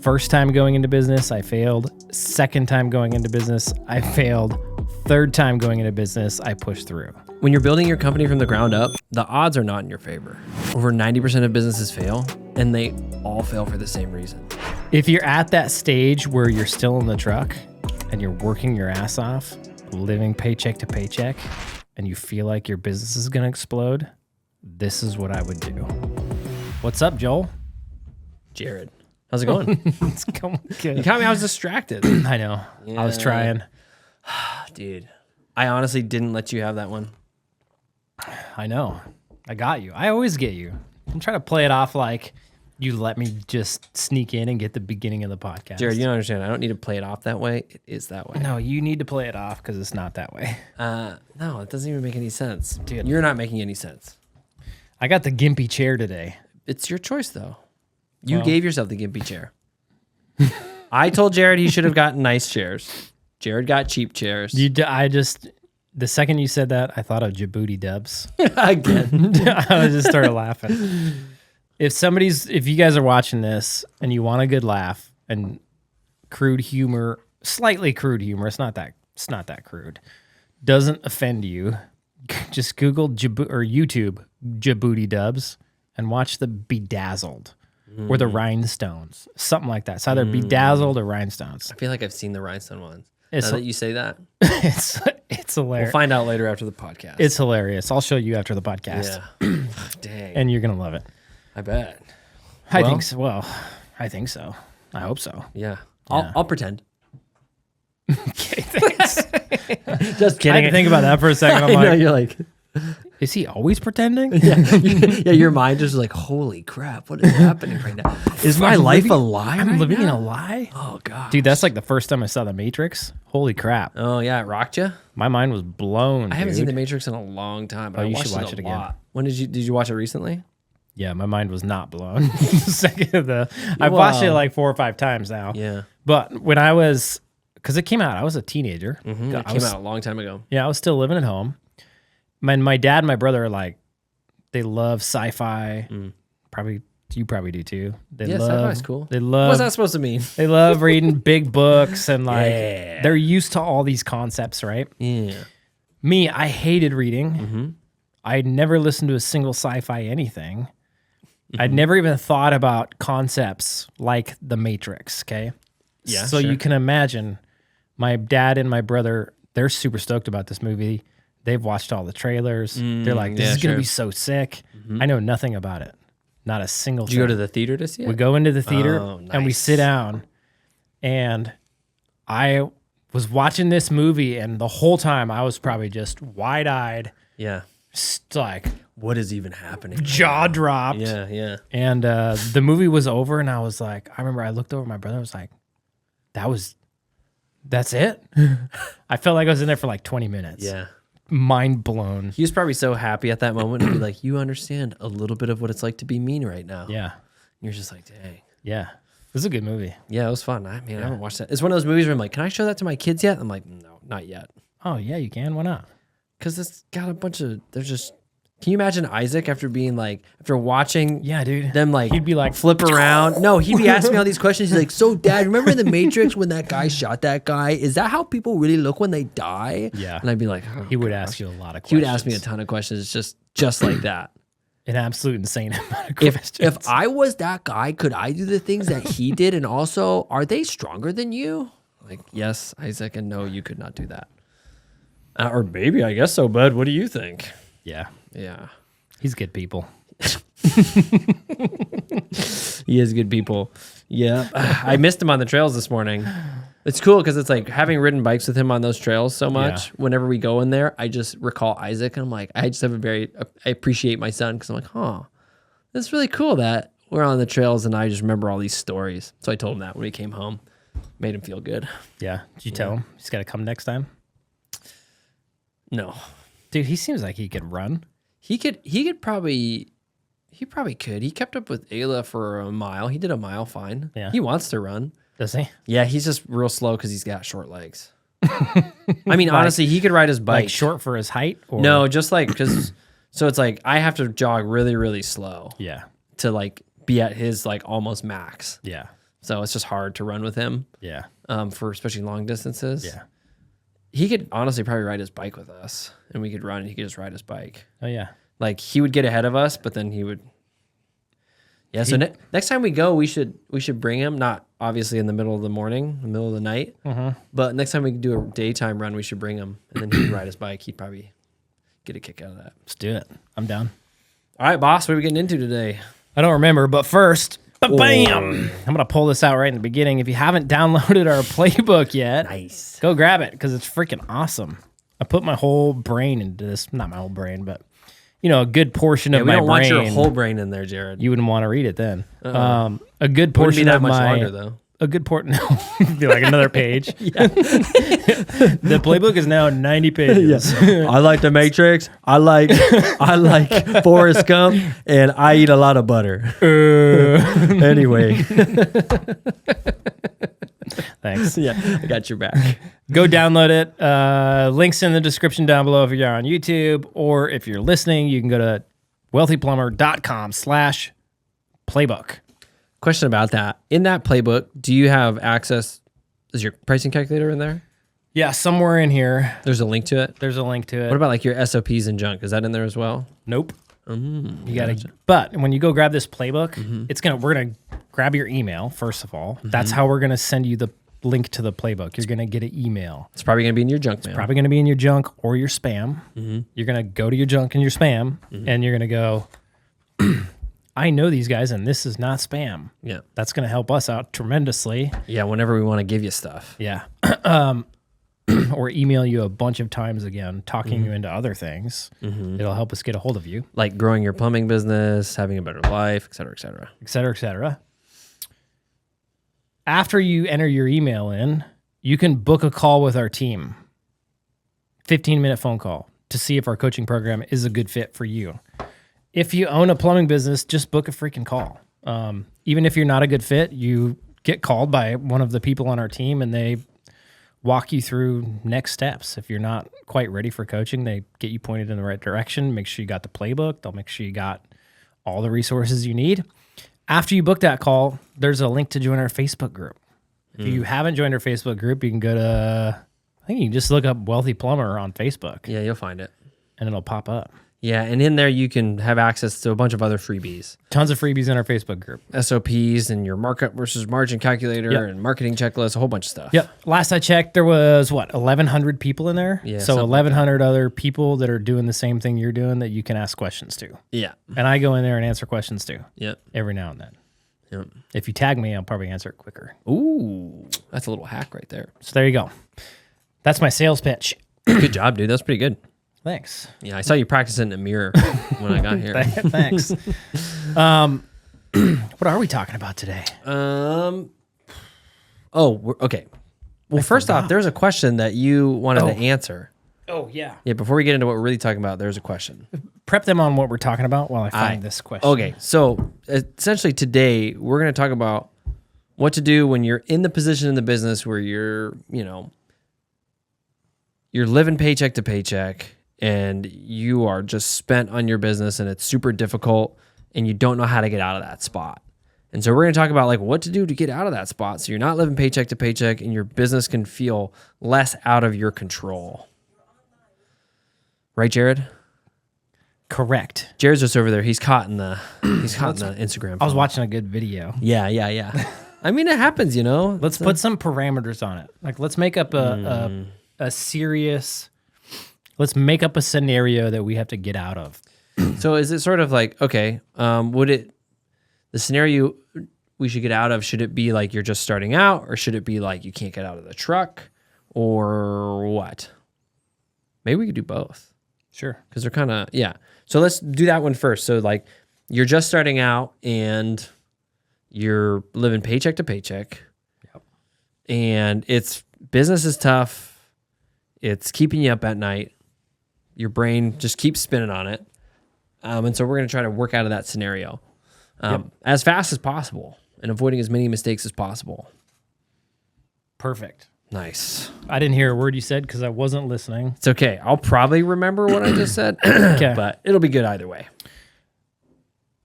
First time going into business, I failed. Second time going into business, I failed. Third time going into business, I pushed through. When you're building your company from the ground up, the odds are not in your favor. Over 90% of businesses fail, and they all fail for the same reason. If you're at that stage where you're still in the truck and you're working your ass off, living paycheck to paycheck, and you feel like your business is going to explode, this is what I would do. What's up, Joel? Jared, how's it going? It's going good. You caught me, I was distracted. I know. Yeah. I was trying. Dude, I honestly didn't let you have that one. I know. I got you. I always get you. I'm trying to play it off like you let me just sneak in and get the beginning of the podcast. Jared, you don't understand. I don't need to play it off that way. It is that way. No, you need to play it off because it's not that way. No, it doesn't even make any sense. Dude. You're not making any sense. I got the gimpy chair today. It's your choice, though. You gave yourself the gimpy chair. I told Jared he should have gotten nice chairs. Jared got cheap chairs. The second you said that, I thought of Djibouti Dubs. Again. I just started laughing. If you guys are watching this and you want a good laugh and crude humor, slightly crude humor, it's not that crude, doesn't offend you, just Google or YouTube Djibouti Dubs and watch the Bedazzled or the Rhinestones, something like that. It's either Bedazzled or Rhinestones. I feel like I've seen the rhinestone ones. It's Now that you say that, it's hilarious. we'll find out later after the podcast. It's hilarious. I'll show you after the podcast. Yeah. Dang. And you're going to love it. I bet. I think so. Well, I think so. I hope so. Yeah. Yeah. I'll pretend. Okay, thanks. Just I kidding. had to think about that for a second. I'm I know, like, you're like, is he always pretending? yeah, your mind is like, holy crap, what is happening right now? Is my life a lie? I'm right living in now? a lie? Oh, God. Dude, that's like the first time I saw The Matrix. Holy crap. Oh, yeah, it rocked you? My mind was blown, I haven't dude. seen The Matrix in a long time, but Oh, I you watched should watch it it a again. lot. When did you watch it recently? Yeah, my mind was not blown. I've watched it like 4 or 5 times now. Yeah. But when I was, because it came out, I was a teenager. It came out a long time ago. Yeah, I was still living at home. My dad and my brother are like, they love sci-fi. You probably do too. Yeah, sci-fi's cool. They love. What's that supposed to mean? They love reading big books and like Yeah. they're used to all these concepts, right? Yeah. Me, I hated reading. I never listened to a single sci-fi anything. I'd never even thought about concepts like The Matrix, okay? Yeah, So sure. you can imagine my dad and my brother, they're super stoked about this movie. They've watched all the trailers. They're like, this is going to be so sick. I know nothing about it. Not a single Did thing. you go to the theater to see it? We go into the theater Oh, and we nice. sit down, and I was watching this movie, and the whole time I was probably just wide-eyed, Yeah. like What is even happening? jaw dropped. Yeah, yeah. And the movie was over, and I was like, I remember I looked over at my brother. I was like, that's it? I felt like I was in there for like 20 minutes. Yeah. Mind blown. He was probably so happy at that moment to be like, you understand a little bit of what it's like to be mean right now. Yeah. And you're just like, dang. Yeah. This is a good movie. Yeah, it was fun. I haven't watched that. It's one of those movies where I'm like, can I show that to my kids yet? I'm like, no, not yet. Oh, yeah, you can. Why not? Because it's got a bunch of, can you imagine Isaac after watching Yeah, dude. them like He'd be like, flip around? No, he'd be asking me all these questions. He's like, so dad, remember in the Matrix when that guy shot that guy? Is that how people really look when they die? Yeah. And I'd be like, oh, he would gosh. ask you a lot of questions. He would ask me a ton of questions just like that. An absolute insane amount of questions. If I was that guy, could I do the things that he did? And also, are they stronger than you? Like, yes, Isaac, and no, you could not do that. Or maybe, I guess so, bud. What do you think? Yeah. Yeah. He's good people. He is good people. Yeah. I missed him on the trails this morning. It's cool because it's like having ridden bikes with him on those trails so much. Yeah. Whenever we go in there, I just recall Isaac and I'm like, I appreciate my son because I'm like, huh, that's really cool that we're on the trails and I just remember all these stories. So I told him that when he came home. Made him feel good. Yeah. Did you tell him he's got to come next time? No. Dude, he seems like he could run. He probably could. He kept up with Ayla for a mile. He did a mile fine. Yeah. He wants to run. Does he? Yeah, he's just real slow because he's got short legs. I mean, honestly, he could ride his bike. Like short for his height? Or? No, just like, because, so it's like, I have to jog really, really slow Yeah. to like be at his like almost max. Yeah. So it's just hard to run with him. Yeah. For especially long distances. Yeah. He could honestly probably ride his bike with us, and we could run, and he could just ride his bike. Oh yeah. Like he would get ahead of us, but then he would. Yeah. So next time we go, we should bring him. Not obviously in the middle of the morning, the middle of the night, but next time we do a daytime run, we should bring him, and then he'd ride his bike. He'd probably get a kick out of that. Let's do it. I'm down. All right, boss. What are we getting into today? I don't remember, but first, bam! I'm gonna pull this out right in the beginning. If you haven't downloaded our playbook yet, Nice. go grab it because it's freaking awesome. I put my whole brain into this. Not my whole brain, but a good portion of We my don't brain. want your whole brain in there, Jared. You wouldn't want to read it then. A good Wouldn't portion be that of much my longer though. a good port. No, be like another page. The playbook is now 90 pages. I like the Matrix. I like Forrest Gump, and I eat a lot of butter. Anyway, Thanks. yeah, I got your back. Go download it. Links in the description down below if you're on YouTube, or if you're listening, you can go to wealthyplumber.com/playbook. Question about that. In that playbook, do you have access? Is your pricing calculator in there? Yeah, somewhere in here, There's a link to it. there's a link to it. What about like your SOPs and junk? Is that in there as well? Nope. You gotta. But when you go grab this playbook, we're gonna grab your email first of all. That's how we're gonna send you the link to the playbook. You're gonna get an email. It's probably gonna be in your junk mail. Probably gonna be in your junk or your spam. You're gonna go to your junk and your spam, and you're gonna go. I know these guys, and this is not spam. Yeah. That's gonna help us out tremendously. Yeah. Whenever we want to give you stuff. Yeah. Or email you a bunch of times again, talking you into other things. It'll help us get a hold of you, Like growing your plumbing business, having a better life, et cetera, et cetera. et cetera, et cetera. After you enter your email in, you can book a call with our team. 15-minute phone call to see if our coaching program is a good fit for you. If you own a plumbing business, just book a freaking call. Even if you're not a good fit, you get called by one of the people on our team and they walk you through next steps. If you're not quite ready for coaching, they get you pointed in the right direction. Make sure you got the playbook. They'll make sure you got all the resources you need. After you book that call, there's a link to join our Facebook group. If you haven't joined our Facebook group, you can go to, I think you can just look up Wealthy Plumber on Facebook Yeah, you'll find it. and it'll pop up. Yeah, and in there you can have access to a bunch of other freebies. Tons of freebies in our Facebook group. SOPs and your markup versus margin calculator Yep. and marketing checklist, a whole bunch of stuff. Yep. Last I checked, there was 1,100 people in there. Yeah, So something like 1,100 other people that are doing the same thing you're doing that you can ask questions to. Yeah. And I go in there and answer questions too Yep. every now and then. Yep. If you tag me, I'll probably answer it quicker. Ooh, that's a little hack right there. So there you go. That's my sales pitch. Good job, dude. That's pretty good. Thanks. Yeah, I saw you practicing in the mirror when I got here. Thanks. What are we talking about today? Okay. Well, first off, there's a question that you wanted to answer. Oh, yeah. Yeah, before we get into what we're really talking about, there's a question. Prep them on what we're talking about while I find this question. Okay, so essentially today we're going to talk about what to do when you're in the position in the business where you're living paycheck to paycheck and you are just spent on your business and it's super difficult and you don't know how to get out of that spot. And so we're going to talk about like what to do to get out of that spot so you're not living paycheck to paycheck and your business can feel less out of your control. Right, Jared? Correct. Jared's just over there. He's caught in the Instagram. I was watching a good video. Yeah. I mean, it happens, Let's put some parameters on it. Like, let's make up a serious. Let's make up a scenario that we have to get out of. So is it sort of like, okay, the scenario we should get out of, should it be like you're just starting out or should it be like you can't get out of the truck or what? Maybe we could do both. Sure. Because they're kind of, yeah. So let's do that one first. So like you're just starting out and you're living paycheck to paycheck. Yep. And business is tough. It's keeping you up at night. Your brain just keeps spinning on it. And so we're going to try to work out of that scenario as fast as possible and avoiding as many mistakes as possible. Perfect. Nice. I didn't hear a word you said because I wasn't listening. It's okay. I'll probably remember what I just said, Okay. but it'll be good either way.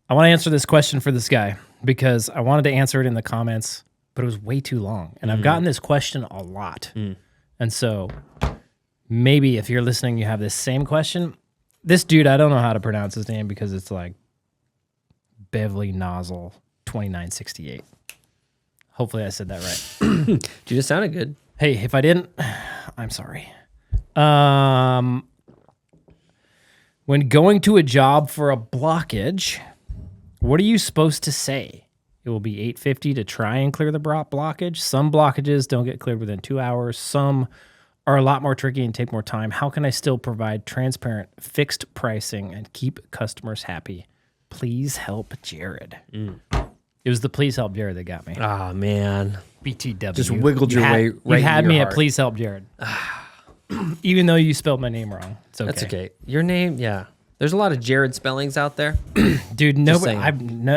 I want to answer this question for this guy because I wanted to answer it in the comments but it was way too long. And I've gotten this question a lot. And so maybe if you're listening, you have this same question. This dude, I don't know how to pronounce his name because it's like Beverly Nozzle 2968. Hopefully I said that right. Dude, it sounded good. Hey, if I didn't, I'm sorry. When going to a job for a blockage, what are you supposed to say? It will be $850 to try and clear the blockage. Some blockages don't get cleared within 2 hours. Some are a lot more tricky and take more time. How can I still provide transparent, fixed pricing and keep customers happy? Please help Jared. It was the please help Jared that got me. Ah, man. BTW. Just wiggled your way right You had in me your at heart. please help Jared. Even though you spelled my name wrong. It's okay. That's okay. Your name, yeah. There's a lot of Jared spellings out there. Dude, nobody, saying.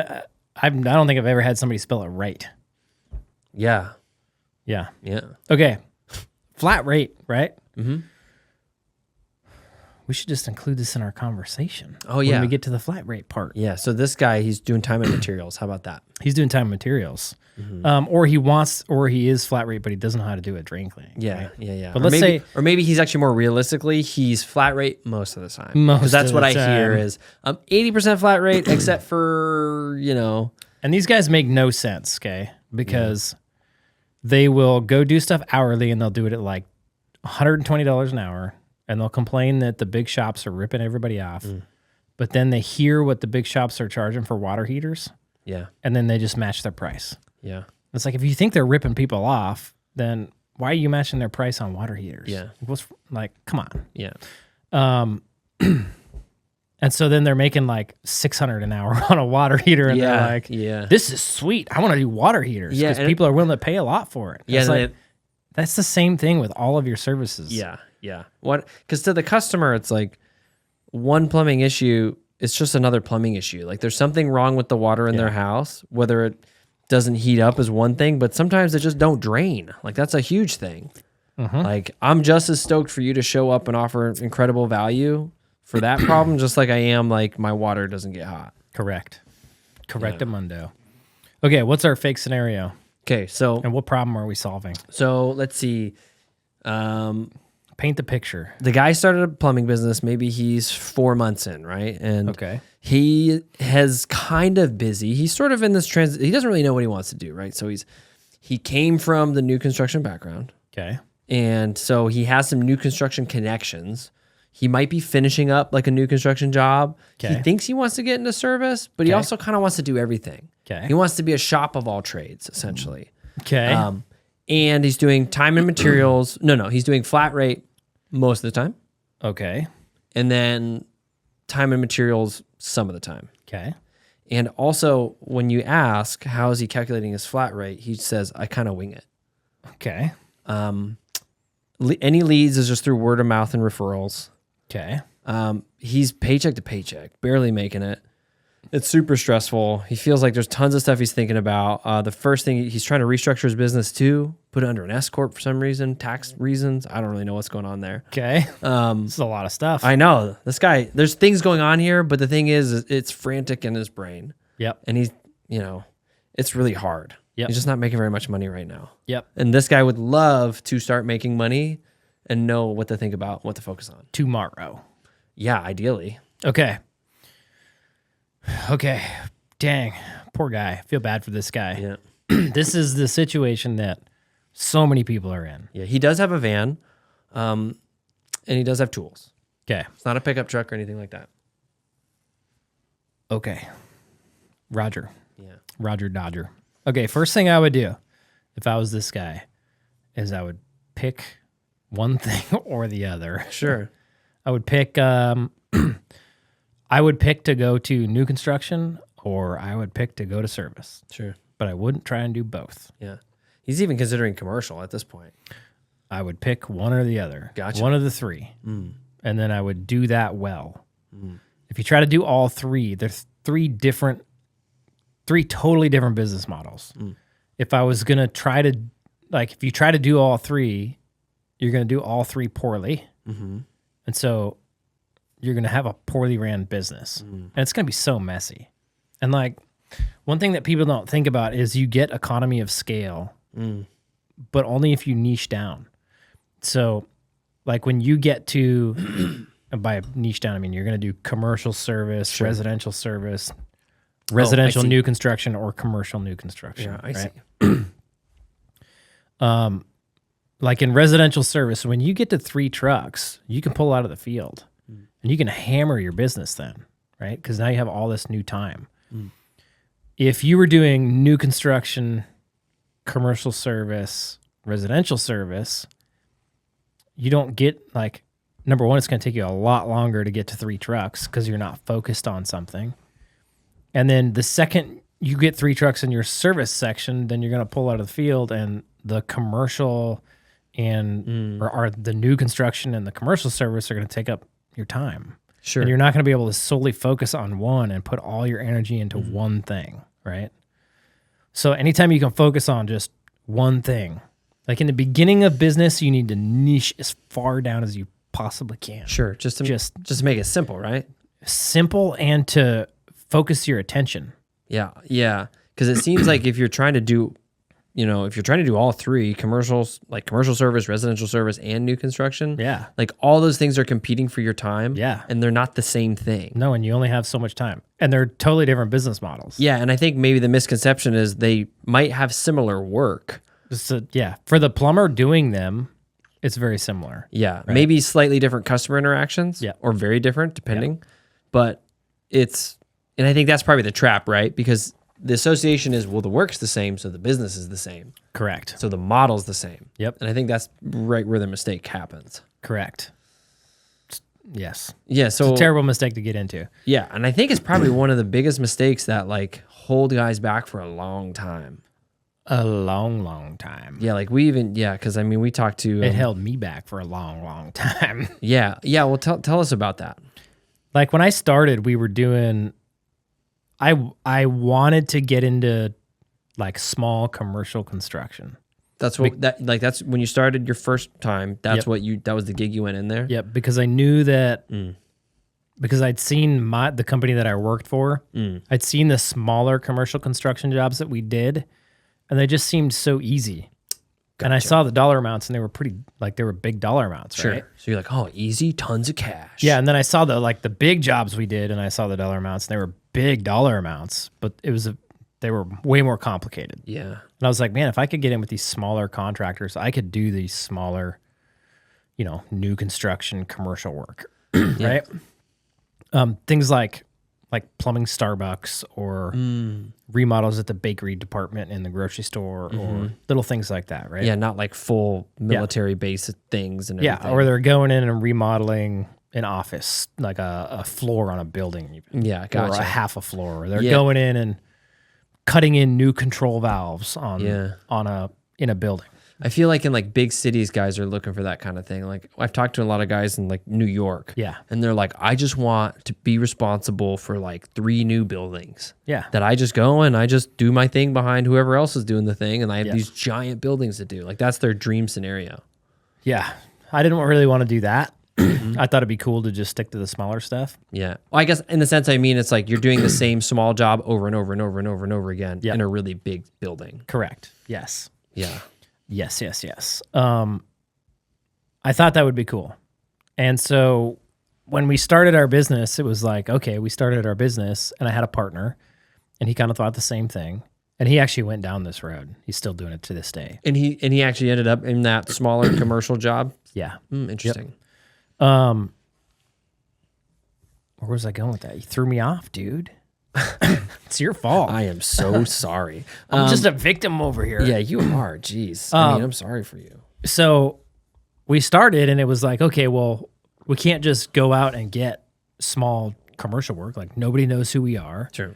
I don't think I've ever had somebody spell it right. Yeah. Yeah. Yeah. Okay. Flat rate, right? Mm-hmm. We should just include this in our conversation. Oh, yeah. When we get to the flat rate part. Yeah. So this guy, he's doing time and materials. How about that? He's doing time and materials. Or he is flat rate, but he doesn't know how to do a drain cleaning. Yeah. right? Yeah. But Or let's maybe, say or maybe he's actually more realistically, he's flat rate most of the time. Most Because that's of what the I hear time. is 80% flat rate, except for, And these guys make no sense, okay? Because they will go do stuff hourly and they'll do it at like $120 an hour and they'll complain that the big shops are ripping everybody off. But then they hear what the big shops are charging for water heaters yeah. and then they just match their price. Yeah. It's like if you think they're ripping people off, then why are you matching their price on water heaters? Yeah. What's like, come on. Yeah. And so then they're making like $600 an hour on a water heater, and they're like, yeah. "This is sweet. I want to do water heaters Yeah, because and people are willing to pay a lot for it." Yeah. It's and like, that's the same thing with all of your services. Yeah, yeah. What? Because to the customer, it's like one plumbing issue. It's just another plumbing issue. Like there's something wrong with the water in their house. Whether it doesn't heat up is one thing, but sometimes they just don't drain. Like that's a huge thing. Like I'm just as stoked for you to show up and offer incredible value for that problem, just like I am like my water doesn't get hot. Correct. Correctamundo. Okay, what's our fake scenario, Okay, so and what problem are we solving? let's see. Paint the picture. The guy started a plumbing business. Maybe he's 4 months in, right? And Okay. he has kind of busy. He's sort of in this he doesn't really know what he wants to do, right? So he came from the new construction background. Okay. And so he has some new construction connections. He might be finishing up like a new construction job. Okay. He thinks he wants to get into service, but he Okay. also kind of wants to do everything. Okay. He wants to be a shop of all trades, essentially. Okay. And he's doing time and materials. No, he's doing flat rate most of the time. Okay. And then time and materials some of the time. Okay. And also, when you ask how is he calculating his flat rate, he says, I kind of wing it. Okay. Any leads is just through word of mouth and referrals. Okay. He's paycheck to paycheck, barely making it. It's super stressful. He feels like there's tons of stuff he's thinking about. The first thing, he's trying to restructure his business too, put it under an S corp for some reason, tax reasons. I don't really know what's going on there. Okay. This is a lot of stuff. I know this guy, there's things going on here, but the thing is it's frantic in his brain. Yep. And he's, it's really hard. Yep. He's just not making very much money right now. Yep. And this guy would love to start making money and know what to think about, what to focus on. Tomorrow. Yeah, ideally. Okay. Okay. Dang. Poor guy. I feel bad for this guy. Yeah. This is the situation that so many people are in. Yeah. He does have a van, and he does have tools. Okay. It's not a pickup truck or anything like that. Okay. Roger. Yeah. Roger Dodger. Okay. First thing I would do if I was this guy is I would pick one thing or the other. Sure. I would pick to go to new construction or I would pick to go to service. Sure. But I wouldn't try and do both. Yeah. He's even considering commercial at this point. I would pick one or the other. Gotcha. One of the three. And then I would do that well. If you try to do all three, there's three totally different business models. If I was going to try to, if you try to do all three, you're going to do all three poorly. And so you're going to have a poorly ran business. And it's going to be so messy. And One thing that people don't think about is you get economy of scale, but only if you niche down. So, like when you get to, and by niche down, I mean you're going to do commercial service, residential service, residential new construction, or commercial new construction. Yeah, I see. Like in residential service, when you get to 3 trucks, you can pull out of the field and you can hammer your business then, right? Because now you have all this new time. If you were doing new construction, commercial service, residential service, you don't get like, number one, it's going to take you a lot longer to get to 3 trucks because you're not focused on something. And then the second you get 3 trucks in your service section, then you're going to pull out of the field, and the commercial and or the new construction and the commercial service are going to take up your time. Sure. And you're not going to be able to solely focus on one and put all your energy into one thing, right? So anytime you can focus on just one thing, like in the beginning of business, you need to niche as far down as you possibly can. Sure. Just to make it simple, right? Simple and to focus your attention. Yeah. Yeah. Because it seems like if you're trying to do, if you're trying to do all 3 commercials, like commercial service, residential service, and new construction, Yeah. like all those things are competing for your time. Yeah. And they're not the same thing. No, and you only have so much time. And they're totally different business models. Yeah. And I think maybe the misconception is they might have similar work. So, yeah. For the plumber doing them, it's very similar. Yeah. Right? Maybe slightly different customer interactions. Yeah. Or very different, depending. Yeah. But and I think that's probably the trap, right? Because the association is, well, the work's the same, so the business is the same. Correct. So the model's the same. Yep. And I think that's right where the mistake happens. Correct. Yes. Yeah. So it's a terrible mistake to get into. Yeah. And I think it's probably one of the biggest mistakes that like hold guys back for a long time. A long, long time. Yeah. Like because I mean, we talked to. It held me back for a long, long time. Yeah. Yeah. Well, tell us about that. Like when I started, we were doing, I wanted to get into like small commercial construction. That's that's when you started your first time. That's that was the gig you went in there. Yep. Because I knew that because I'd seen the company that I worked for, I'd seen the smaller commercial construction jobs that we did, and they just seemed so easy. Gotcha. And I saw the dollar amounts, and they were big dollar amounts, sure. Right? So you're like, oh, easy, tons of cash. Yeah, and then I saw the big jobs we did, and I saw the dollar amounts, and they were big dollar amounts, but they were way more complicated. Yeah. And I was like, man, if I could get in with these smaller contractors, I could do these smaller, new construction commercial work, right? Things like plumbing Starbucks or remodels at the bakery department in the grocery store or little things like that, right? Yeah, not like full military base things and everything. Yeah, or they're going in and remodeling an office, like a floor on a building. Even, yeah, gotcha. Or a half a floor. Or they're going in and cutting in new control valves in a building. I feel like in like big cities, guys are looking for that kind of thing. Like I've talked to a lot of guys in like New York. Yeah. And they're like, I just want to be responsible for like 3 new buildings. Yeah. That I just go and I just do my thing behind whoever else is doing the thing. And I have these giant buildings to do. Like that's their dream scenario. Yeah. I didn't really want to do that. I thought it'd be cool to just stick to the smaller stuff. Yeah. Well, I guess in the sense I mean, it's like you're doing the same small job over and over and over and over and over again in a really big building. Correct. Yes. Yeah. Yes. I thought that would be cool. And so when we started our business, it was like, okay, we started our business and I had a partner and he kind of thought the same thing. And he actually went down this road. He's still doing it to this day. And he actually ended up in that smaller commercial job. Yeah. Interesting. Yep. Where was I going with that? You threw me off, dude. It's your fault. I am so sorry. I'm just a victim over here. Yeah, you are. Jeez. I mean, I'm sorry for you. So we started and it was like, okay, well, we can't just go out and get small commercial work. Like nobody knows who we are. True.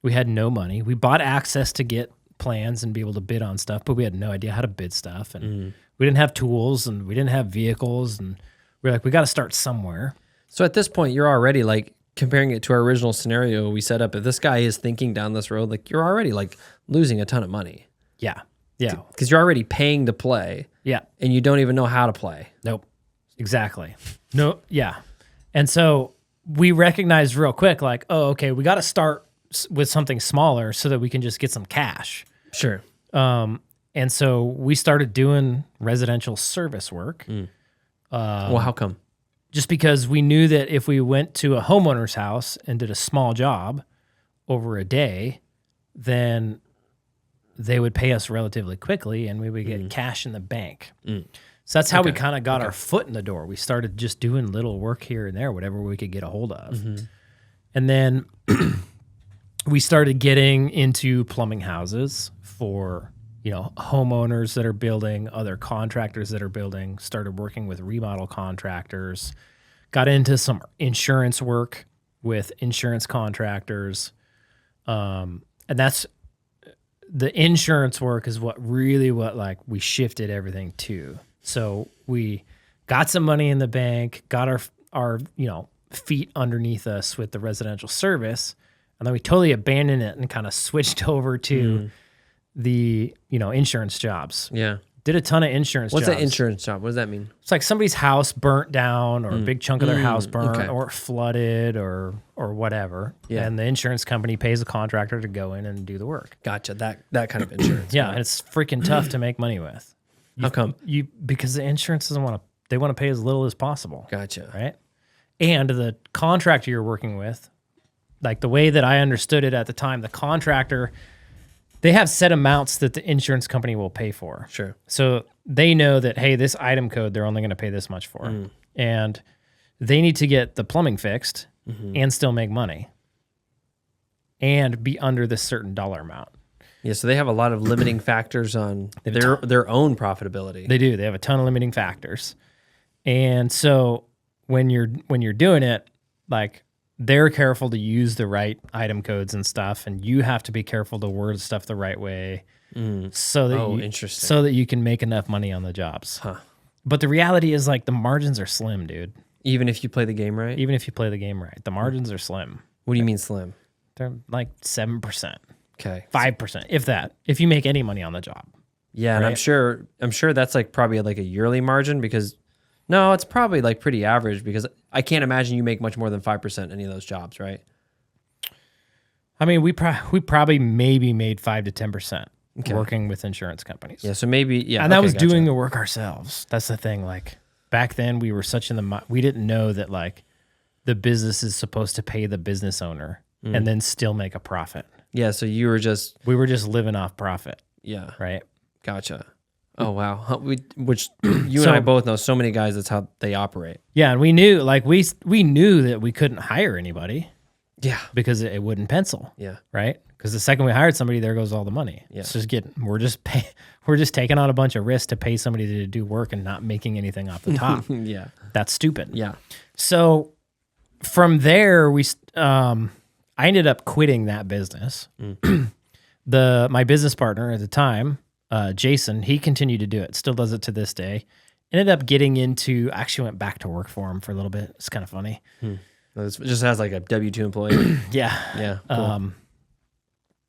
We had no money. We bought access to get plans and be able to bid on stuff, but we had no idea how to bid stuff. And we didn't have tools and we didn't have vehicles. And we're like, we got to start somewhere. So at this point, you're already like, comparing it to our original scenario we set up, if this guy is thinking down this road, like you're already like losing a ton of money. Yeah. Yeah. Because you're already paying to play. Yeah. And you don't even know how to play. Nope. Exactly. No. Yeah. And so we recognized real quick, like, oh, okay, we got to start with something smaller so that we can just get some cash. Sure. And so we started doing residential service work. Well, how come? Just because we knew that if we went to a homeowner's house and did a small job over a day, then they would pay us relatively quickly and we would get cash in the bank. So that's how we kind of got our foot in the door. We started just doing little work here and there, whatever we could get a hold of. And then we started getting into plumbing houses for, homeowners that are building, other contractors that are building, started working with remodel contractors, got into some insurance work with insurance contractors. And that's the insurance work is what we shifted everything to. So we got some money in the bank, got our feet underneath us with the residential service, and then we totally abandoned it and kind of switched over to the insurance jobs. Yeah. Did a ton of insurance What's jobs. an insurance job? What does that mean? It's like somebody's house burnt down or a big chunk of their house burnt or flooded or whatever. Yeah. And the insurance company pays a contractor to go in and do the work. Gotcha. That kind of insurance. Yeah, and it's freaking tough to make money with. How come? Because the insurance they want to pay as little as possible. Gotcha. Right? And the contractor you're working with, like the way that I understood it at the time, the contractor, they have set amounts that the insurance company will pay for. Sure. So they know that, hey, this item code, they're only going to pay this much for. And they need to get the plumbing fixed and still make money and be under this certain dollar amount. Yeah, so they have a lot of limiting factors on their own profitability. They do. They have a ton of limiting factors. And so when you're doing it, like they're careful to use the right item codes and stuff, and you have to be careful to word stuff the right way so that interesting. So that you can make enough money on the jobs. Huh. But the reality is like the margins are slim, dude. Even if you play the game right? Even if you play the game right, the margins are slim. What do you mean slim? They're like 7%, Okay. 5%, if that. If you make any money on the job. Yeah, and Right? I'm sure that's like probably like a yearly margin because no, it's probably like pretty average because I can't imagine you make much more than 5% any of those jobs, right? I mean, we probably maybe made 5 to 10% working with insurance companies. Yeah, so maybe and that was doing the work ourselves. That's the thing. Like back then, we were we didn't know that like the business is supposed to pay the business owner and then still make a profit. Yeah, so we were just living off profit. Yeah, right. Gotcha. Oh wow, which you and I both know so many guys. That's how they operate. Yeah, and we knew we knew that we couldn't hire anybody. Yeah, because it wouldn't pencil. Yeah, right. Because the second we hired somebody, there goes all the money. Yeah, it's just we're just taking on a bunch of risks to pay somebody to do work and not making anything off the top. Yeah, that's stupid. Yeah. So from there, I ended up quitting that business. My business partner at the time, Jason, he continued to do it, still does it to this day. Ended up getting actually went back to work for him for a little bit. It's kind of funny. It just has like a W-2 employee. Yeah. Yeah. Cool.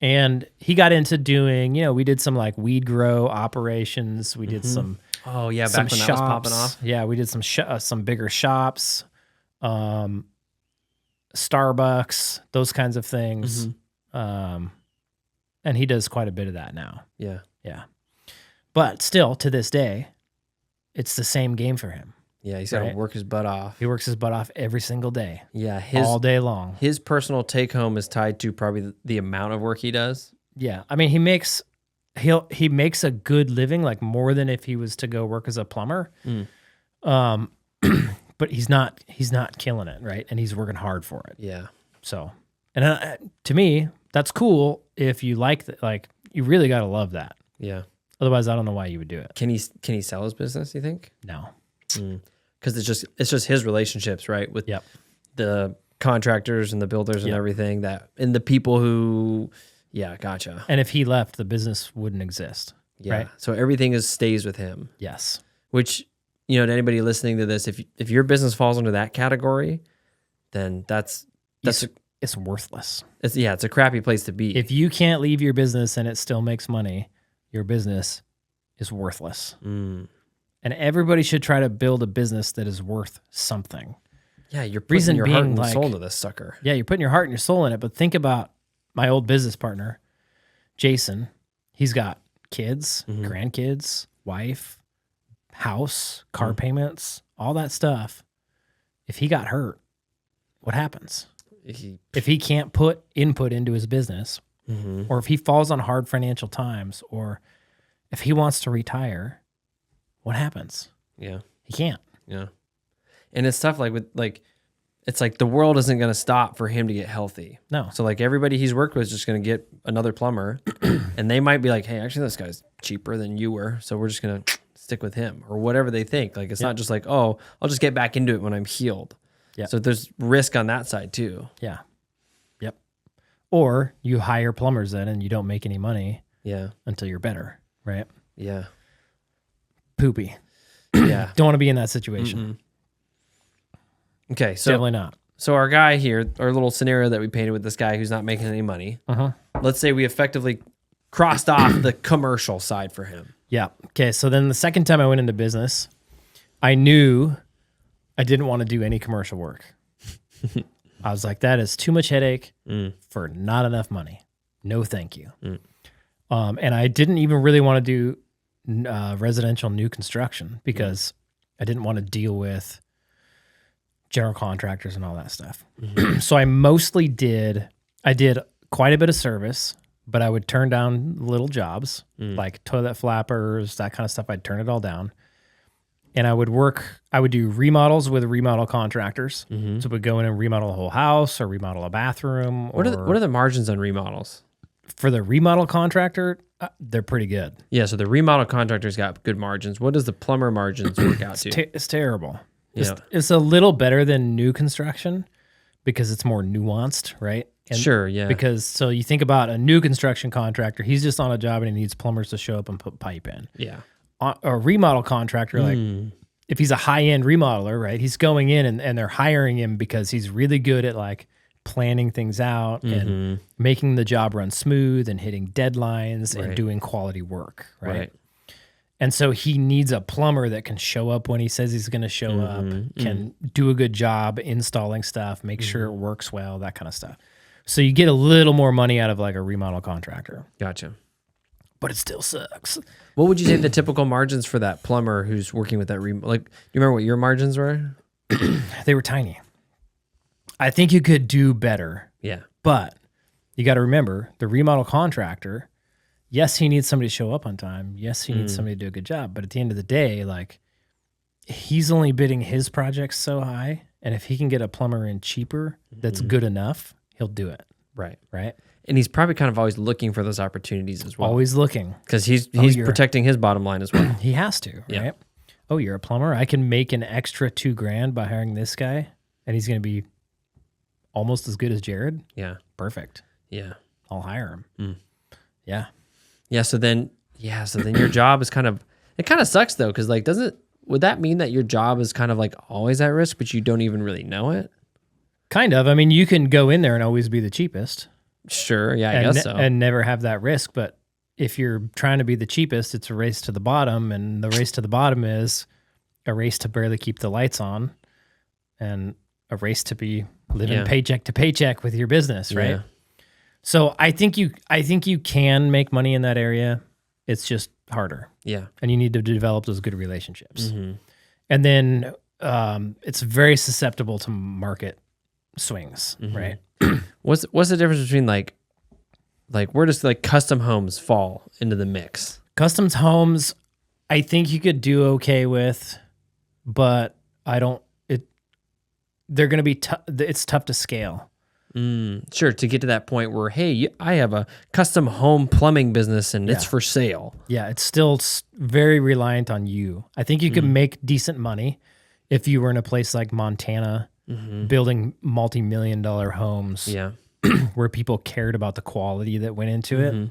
And he got into doing, we did some like weed grow operations. We did some. Oh yeah, back when that was popping off. Yeah, we did some bigger shops, Starbucks, those kinds of things. And he does quite a bit of that now. Yeah. Yeah. But still, to this day, it's the same game for him. Yeah, he's got to work his butt off. He works his butt off every single day. Yeah, all day long. His personal take home is tied to probably the amount of work he does. Yeah, I mean, he makes a good living, like more than if he was to go work as a plumber. But he's not killing it, right? And he's working hard for it. Yeah. So, and to me, that's cool if you like that. Like, you really got to love that. Yeah. Otherwise, I don't know why you would do it. Can he sell his business? You think? No. Because it's just his relationships, right, with the contractors and the builders and everything and the people who, gotcha. And if he left, the business wouldn't exist. Yeah. Right? So everything stays with him. Yes. Which, to anybody listening to this, if your business falls under that category, then it's worthless. It's a crappy place to be. If you can't leave your business and it still makes money, your business is worthless. And everybody should try to build a business that is worth something. Yeah, you're putting your heart and soul into this sucker. Yeah, you're putting your heart and your soul in it, but think about my old business partner, Jason, he's got kids, grandkids, wife, house, car payments, all that stuff. If he got hurt, what happens? If he can't put input into his business, or if he falls on hard financial times, or if he wants to retire, what happens? Yeah. He can't. Yeah. And it's tough, like with like, it's like the world isn't going to stop for him to get healthy. No. So like everybody he's worked with is just going to get another plumber and they might be like, hey, actually this guy's cheaper than you were. So we're just going to stick with him or whatever they think. Like, it's not just like, oh, I'll just get back into it when I'm healed. Yeah. So there's risk on that side too. Yeah. Yep. Or you hire plumbers then and you don't make any money until you're better, right? Yeah. Poopy. Yeah. Don't want to be in that situation. Mm-mm. Okay, so definitely not. So our guy here, our little scenario that we painted with this guy who's not making any money. Let's say we effectively crossed off the commercial side for him. Yeah. Okay. So then the second time I went into business, I knew I didn't want to do any commercial work. I was like, that is too much headache for not enough money. No, thank you. And I didn't even really want to do residential new construction because I didn't want to deal with general contractors and all that stuff. So I mostly did quite a bit of service, but I would turn down little jobs like toilet flappers, that kind of stuff. I'd turn it all down. And I would do remodels with remodel contractors. So we'd go in and remodel a whole house or remodel a bathroom. What are the margins on remodels? For the remodel contractor, they're pretty good. Yeah, so the remodel contractor's got good margins. What does the plumber margins work out to? It's terrible. It's a little better than new construction because it's more nuanced, right? And sure, yeah. Because so you think about a new construction contractor, he's just on a job and he needs plumbers to show up and put pipe in. Yeah. A remodel contractor, like if he's a high-end remodeler, right? He's going in and they're hiring him because he's really good at like planning things out and making the job run smooth and hitting deadlines and doing quality work, right? And so he needs a plumber that can show up when he says he's going to show up, can do a good job installing stuff, make sure it works well, that kind of stuff. So you get a little more money out of like a remodel contractor. Gotcha. But it still sucks. What would you say the typical margins for that plumber who's working with that like, do you remember what your margins were? They were tiny. I think you could do better. Yeah. But you got to remember the remodel contractor, yes, he needs somebody to show up on time. Yes, he needs somebody to do a good job. But at the end of the day, like he's only bidding his projects so high. And if he can get a plumber in cheaper, that's good enough, he'll do it. Right. Right. And he's probably kind of always looking for those opportunities as well. Always looking. Because he's protecting his bottom line as well. He has to, right? Oh, you're a plumber? I can make an extra $2,000 by hiring this guy, and he's going to be almost as good as Jared? Yeah. Perfect. Yeah. I'll hire him. Yeah. Yeah, so then your job is kind of sucks though, because like would that mean that your job is kind of like always at risk, but you don't even really know it? Kind of. I mean, you can go in there and always be the cheapest. Sure, yeah, I guess so. And never have that risk. But if you're trying to be the cheapest, it's a race to the bottom. And the race to the bottom is a race to barely keep the lights on and a race to be living paycheck to paycheck with your business, right? Yeah. So I think you can make money in that area. It's just harder. Yeah. And you need to develop those good relationships. And then it's very susceptible to market swings, right? What's the difference between like where does like custom homes fall into the mix? Custom homes, I think you could do okay with, but they're going to be it's tough to scale. Sure, to get to that point where, hey, I have a custom home plumbing business and it's for sale. Yeah, it's still very reliant on you. I think you could make decent money if you were in a place like Montana, building multi-million-dollar homes where people cared about the quality that went into it,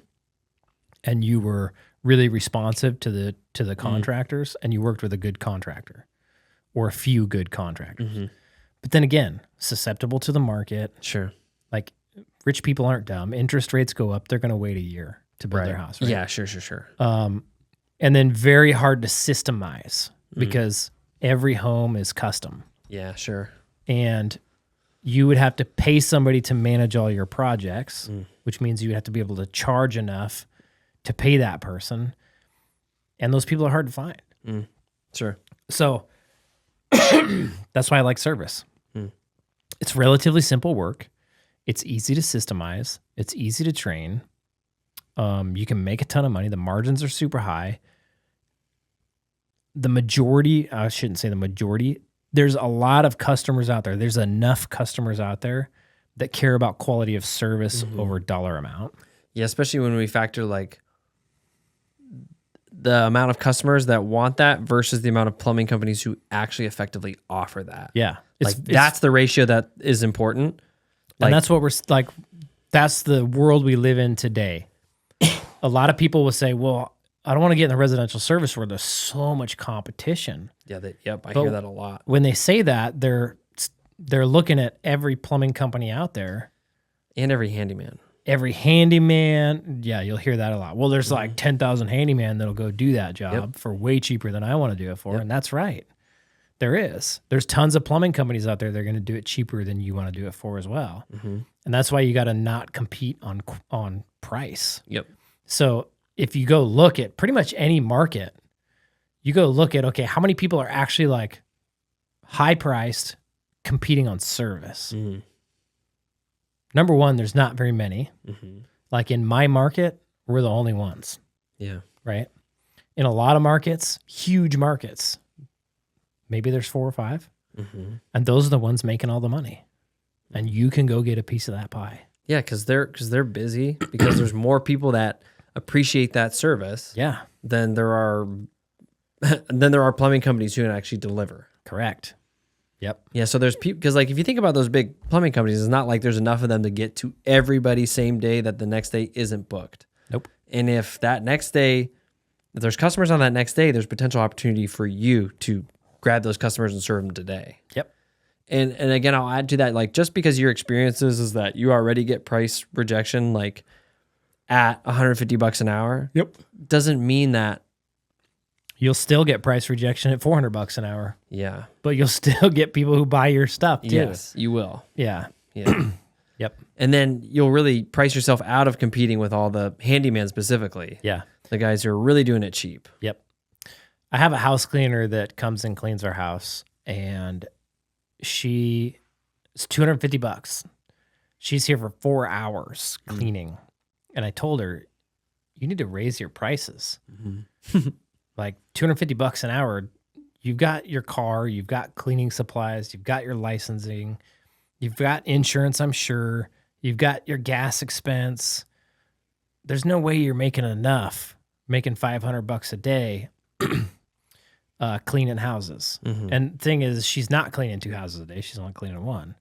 and you were really responsive to the contractors, and you worked with a good contractor or a few good contractors. But then again, susceptible to the market. Sure. Like rich people aren't dumb. Interest rates go up. They're going to wait a year to build their house. Right? Yeah, sure. And then very hard to systemize because every home is custom. Yeah, sure. And you would have to pay somebody to manage all your projects, which means you would have to be able to charge enough to pay that person. And those people are hard to find. Sure. So that's why I like service. It's relatively simple work. It's easy to systemize. It's easy to train. You can make a ton of money. The margins are super high. The majority, I shouldn't say the majority, there's a lot of customers out there. There's enough customers out there that care about quality of service over dollar amount. Yeah, especially when we factor like the amount of customers that want that versus the amount of plumbing companies who actually effectively offer that. Yeah. That's the ratio that is important. And that's what we're like, that's the world we live in today. A lot of people will say, well, I don't want to get in the residential service where there's so much competition. Yeah, I hear that a lot. When they say that, they're looking at every plumbing company out there. And every handyman. Every handyman. Yeah, you'll hear that a lot. Well, there's like 10,000 handyman that'll go do that job for way cheaper than I want to do it for. And that's right. There is. There's tons of plumbing companies out there that are going to do it cheaper than you want to do it for as well. And that's why you got to not compete on price. Yep. So if you go look at pretty much any market, you go look at, okay, how many people are actually like high priced competing on service? Number one, there's not very many. Like in my market, we're the only ones. Yeah. Right? In a lot of markets, huge markets, maybe there's 4 or 5. And those are the ones making all the money. And you can go get a piece of that pie. Yeah, because they're busy, because there's more people that appreciate that service. Yeah. Than there are plumbing companies who can actually deliver. Correct. Yep. Yeah, so there's people, because like if you think about those big plumbing companies, it's not like there's enough of them to get to everybody same day that the next day isn't booked. Nope. And if that next day, if there's customers on that next day, there's potential opportunity for you to grab those customers and serve them today. Yep. And again, I'll add to that, like just because your experiences is that you already get price rejection like at $150 an hour, doesn't mean that you'll still get price rejection at $400 an hour. Yeah. But you'll still get people who buy your stuff too. Yes, you will. Yeah. Yeah. Yep. And then you'll really price yourself out of competing with all the handyman specifically. Yeah. The guys who are really doing it cheap. Yep. I have a house cleaner that comes and cleans our house, and it's $250. She's here for 4 hours cleaning. And I told her, you need to raise your prices. Like $250 an hour. You've got your car, you've got cleaning supplies, you've got your licensing, you've got insurance, I'm sure. You've got your gas expense. There's no way you're making enough, making $500 a day cleaning houses. And the thing is, she's not cleaning 2 houses a day. She's only cleaning 1.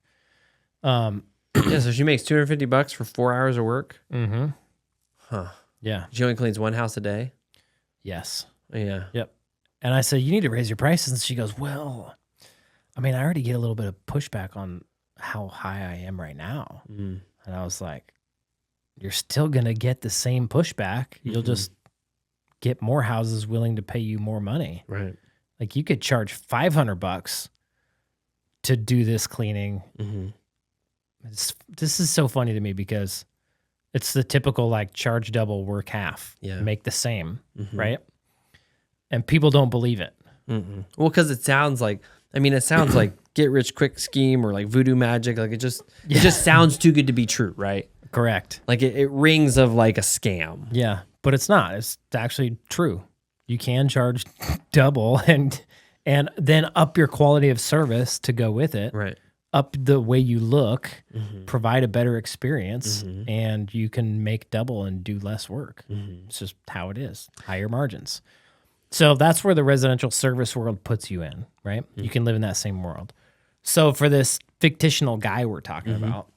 Yeah, so she makes $250 for 4 hours of work. Huh. Yeah. She only cleans 1 house a day. Yes. Yeah. Yep. And I said, you need to raise your prices. And she goes, well, I mean, I already get a little bit of pushback on how high I am right now. And I was like, you're still going to get the same pushback. You'll just get more houses willing to pay you more money. Right. Like you could charge $500 to do this cleaning. This is so funny to me because it's the typical like charge double, work half, make the same, right? And people don't believe it. Well, because it sounds like get rich quick scheme or like voodoo magic. Like it just sounds too good to be true, right? Correct. Like it rings of like a scam. Yeah, but it's not. It's actually true. You can charge double and then up your quality of service to go with it. Right. Up the way you look, provide a better experience, and you can make double and do less work. It's just how it is. Higher margins. So that's where the residential service world puts you in, right? You can live in that same world. So for this fictional guy we're talking about,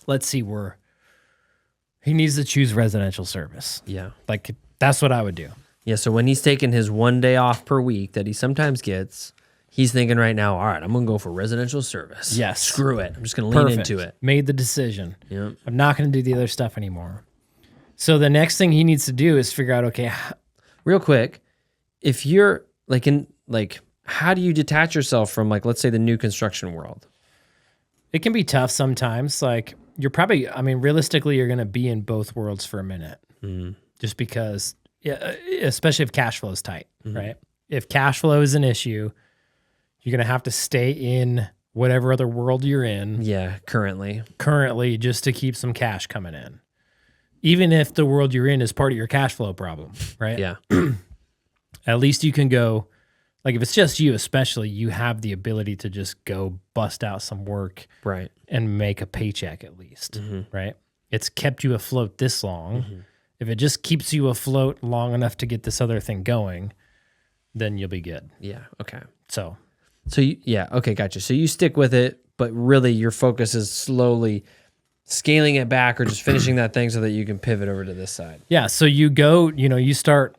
let's see where he needs to choose residential service. Yeah. Like that's what I would do. Yeah. So when he's taking his 1 day off per week that he sometimes gets, he's thinking right now, all right, I'm going to go for residential service. Yes. Screw it. I'm just going to lean into it. Made the decision. Yep. I'm not going to do the other stuff anymore. So the next thing he needs to do is figure out, okay, real quick, if you're how do you detach yourself from like, let's say the new construction world? It can be tough sometimes. Like you're probably, I mean, realistically, you're going to be in both worlds for a minute, just because, yeah, especially if cash flow is tight, right? If cash flow is an issue, you're going to have to stay in whatever other world you're in. Yeah, currently, just to keep some cash coming in, even if the world you're in is part of your cash flow problem, right? Yeah. At least you can go, like if it's just you, especially, you have the ability to just go bust out some work, Right. and make a paycheck at least, right? It's kept you afloat this long. If it just keeps you afloat long enough to get this other thing going, then you'll be good. Yeah. Okay. So Okay, gotcha. So you stick with it, but really your focus is slowly scaling it back or just finishing that thing so that you can pivot over to this side. yeah, so you go, you start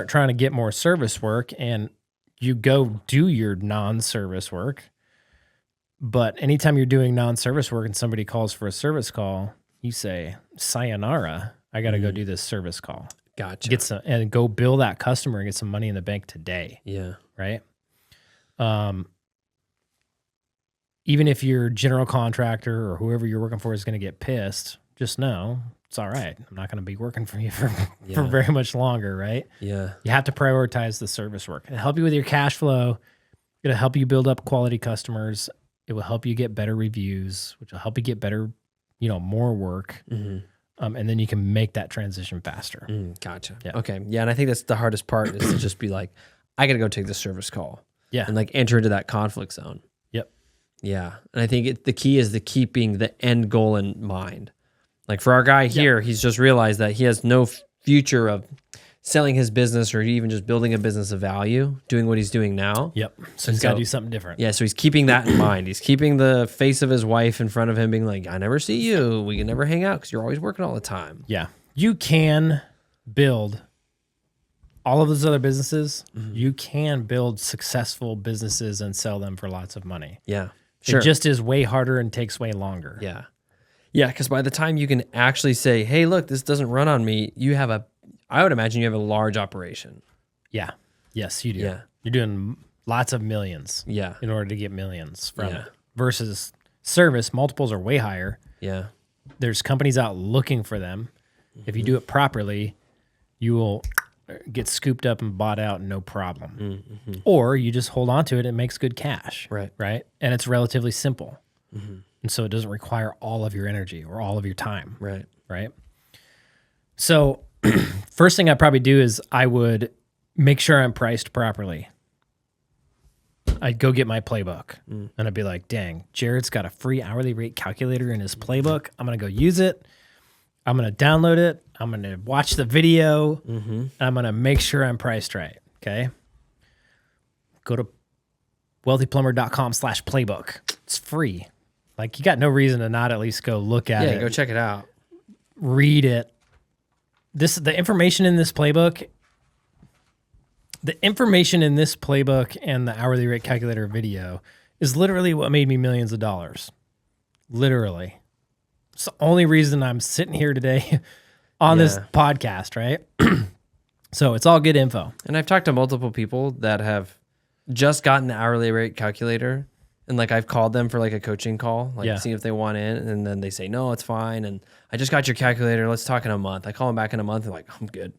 trying to get more service work, and you go do your non-service work. But anytime you're doing non-service work and somebody calls for a service call, you say, sayonara, I got to go do this service call. Gotcha. Get some and go bill that customer and get some money in the bank today. Yeah. Right. Even if your general contractor or whoever you're working for is going to get pissed, just know it's all right. I'm not going to be working for you for very much longer. Right. Yeah. You have to prioritize the service work. It'll help you with your cash flow. It'll help you build up quality customers. It will help you get better reviews, which will help you get better, more work. And then you can make that transition faster. Gotcha. Yeah. Okay. Yeah. And I think that's the hardest part is to just be like, I got to go take the service call. Yeah. And like enter into that conflict zone. Yep. Yeah. And I think the key is keeping the end goal in mind. Like for our guy here, he's just realized that he has no future of selling his business or even just building a business of value, doing what he's doing now. Yep. So he's got to do something different. Yeah. So he's keeping that in mind. He's keeping the face of his wife in front of him being like, I never see you. We can never hang out because you're always working all the time. Yeah. You can build all of those other businesses. You can build successful businesses and sell them for lots of money. Yeah. Sure. It just is way harder and takes way longer. Yeah. Yeah. Because by the time you can actually say, hey, look, this doesn't run on me, I would imagine you have a large operation. Yeah. Yes, you do. Yeah. You're doing lots of millions. Yeah. In order to get millions from Yeah. it. Versus service, multiples are way higher. Yeah. There's companies out looking for them. If you do it properly, you will get scooped up and bought out, no problem. Or you just hold on to it and it makes good cash. Right. Right. And it's relatively simple. And so it doesn't require all of your energy or all of your time. Right. Right. So first thing I'd probably do is I would make sure I'm priced properly. I'd go get my playbook and I'd be like, dang, Jared's got a free hourly rate calculator in his playbook. I'm going to go use it. I'm going to download it. I'm going to watch the video. And I'm going to make sure I'm priced right. Okay. Go to wealthyplumber.com/playbook. It's free. Like you got no reason to not at least go look at it. Yeah. Go check it out. Read it. The information in this playbook, and the hourly rate calculator video is literally what made me millions of dollars. Literally. It's the only reason I'm sitting here today on this podcast, right? So it's all good info. And I've talked to multiple people that have just gotten the hourly rate calculator. And like I've called them for like a coaching call, like see if they want in. And then they say, no, it's fine. And I just got your calculator. Let's talk in a month. I call them back in a month. They're like, I'm good.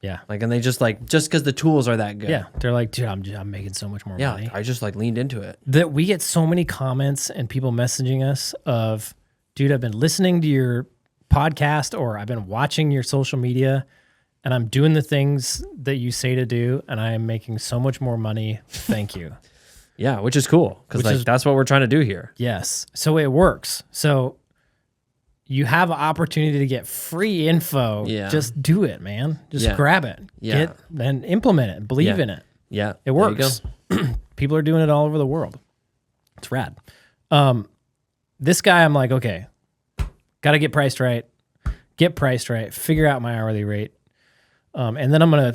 Yeah. Like, and they just because the tools are that good. Yeah. They're like, dude, I'm making so much more money. I just like leaned into it. That we get so many comments and people messaging us of, dude, I've been listening to your podcast or I've been watching your social media and I'm doing the things that you say to do and I am making so much more money. Thank you. Yeah, which is cool because that's what we're trying to do here. Yes. So it works. So you have an opportunity to get free info. Yeah. Just do it, man. Just grab it. Yeah. And implement it. Believe in it. Yeah. It works. People are doing it all over the world. It's rad. This guy, I'm like, okay, got to get priced right. Figure out my hourly rate. And then I'm going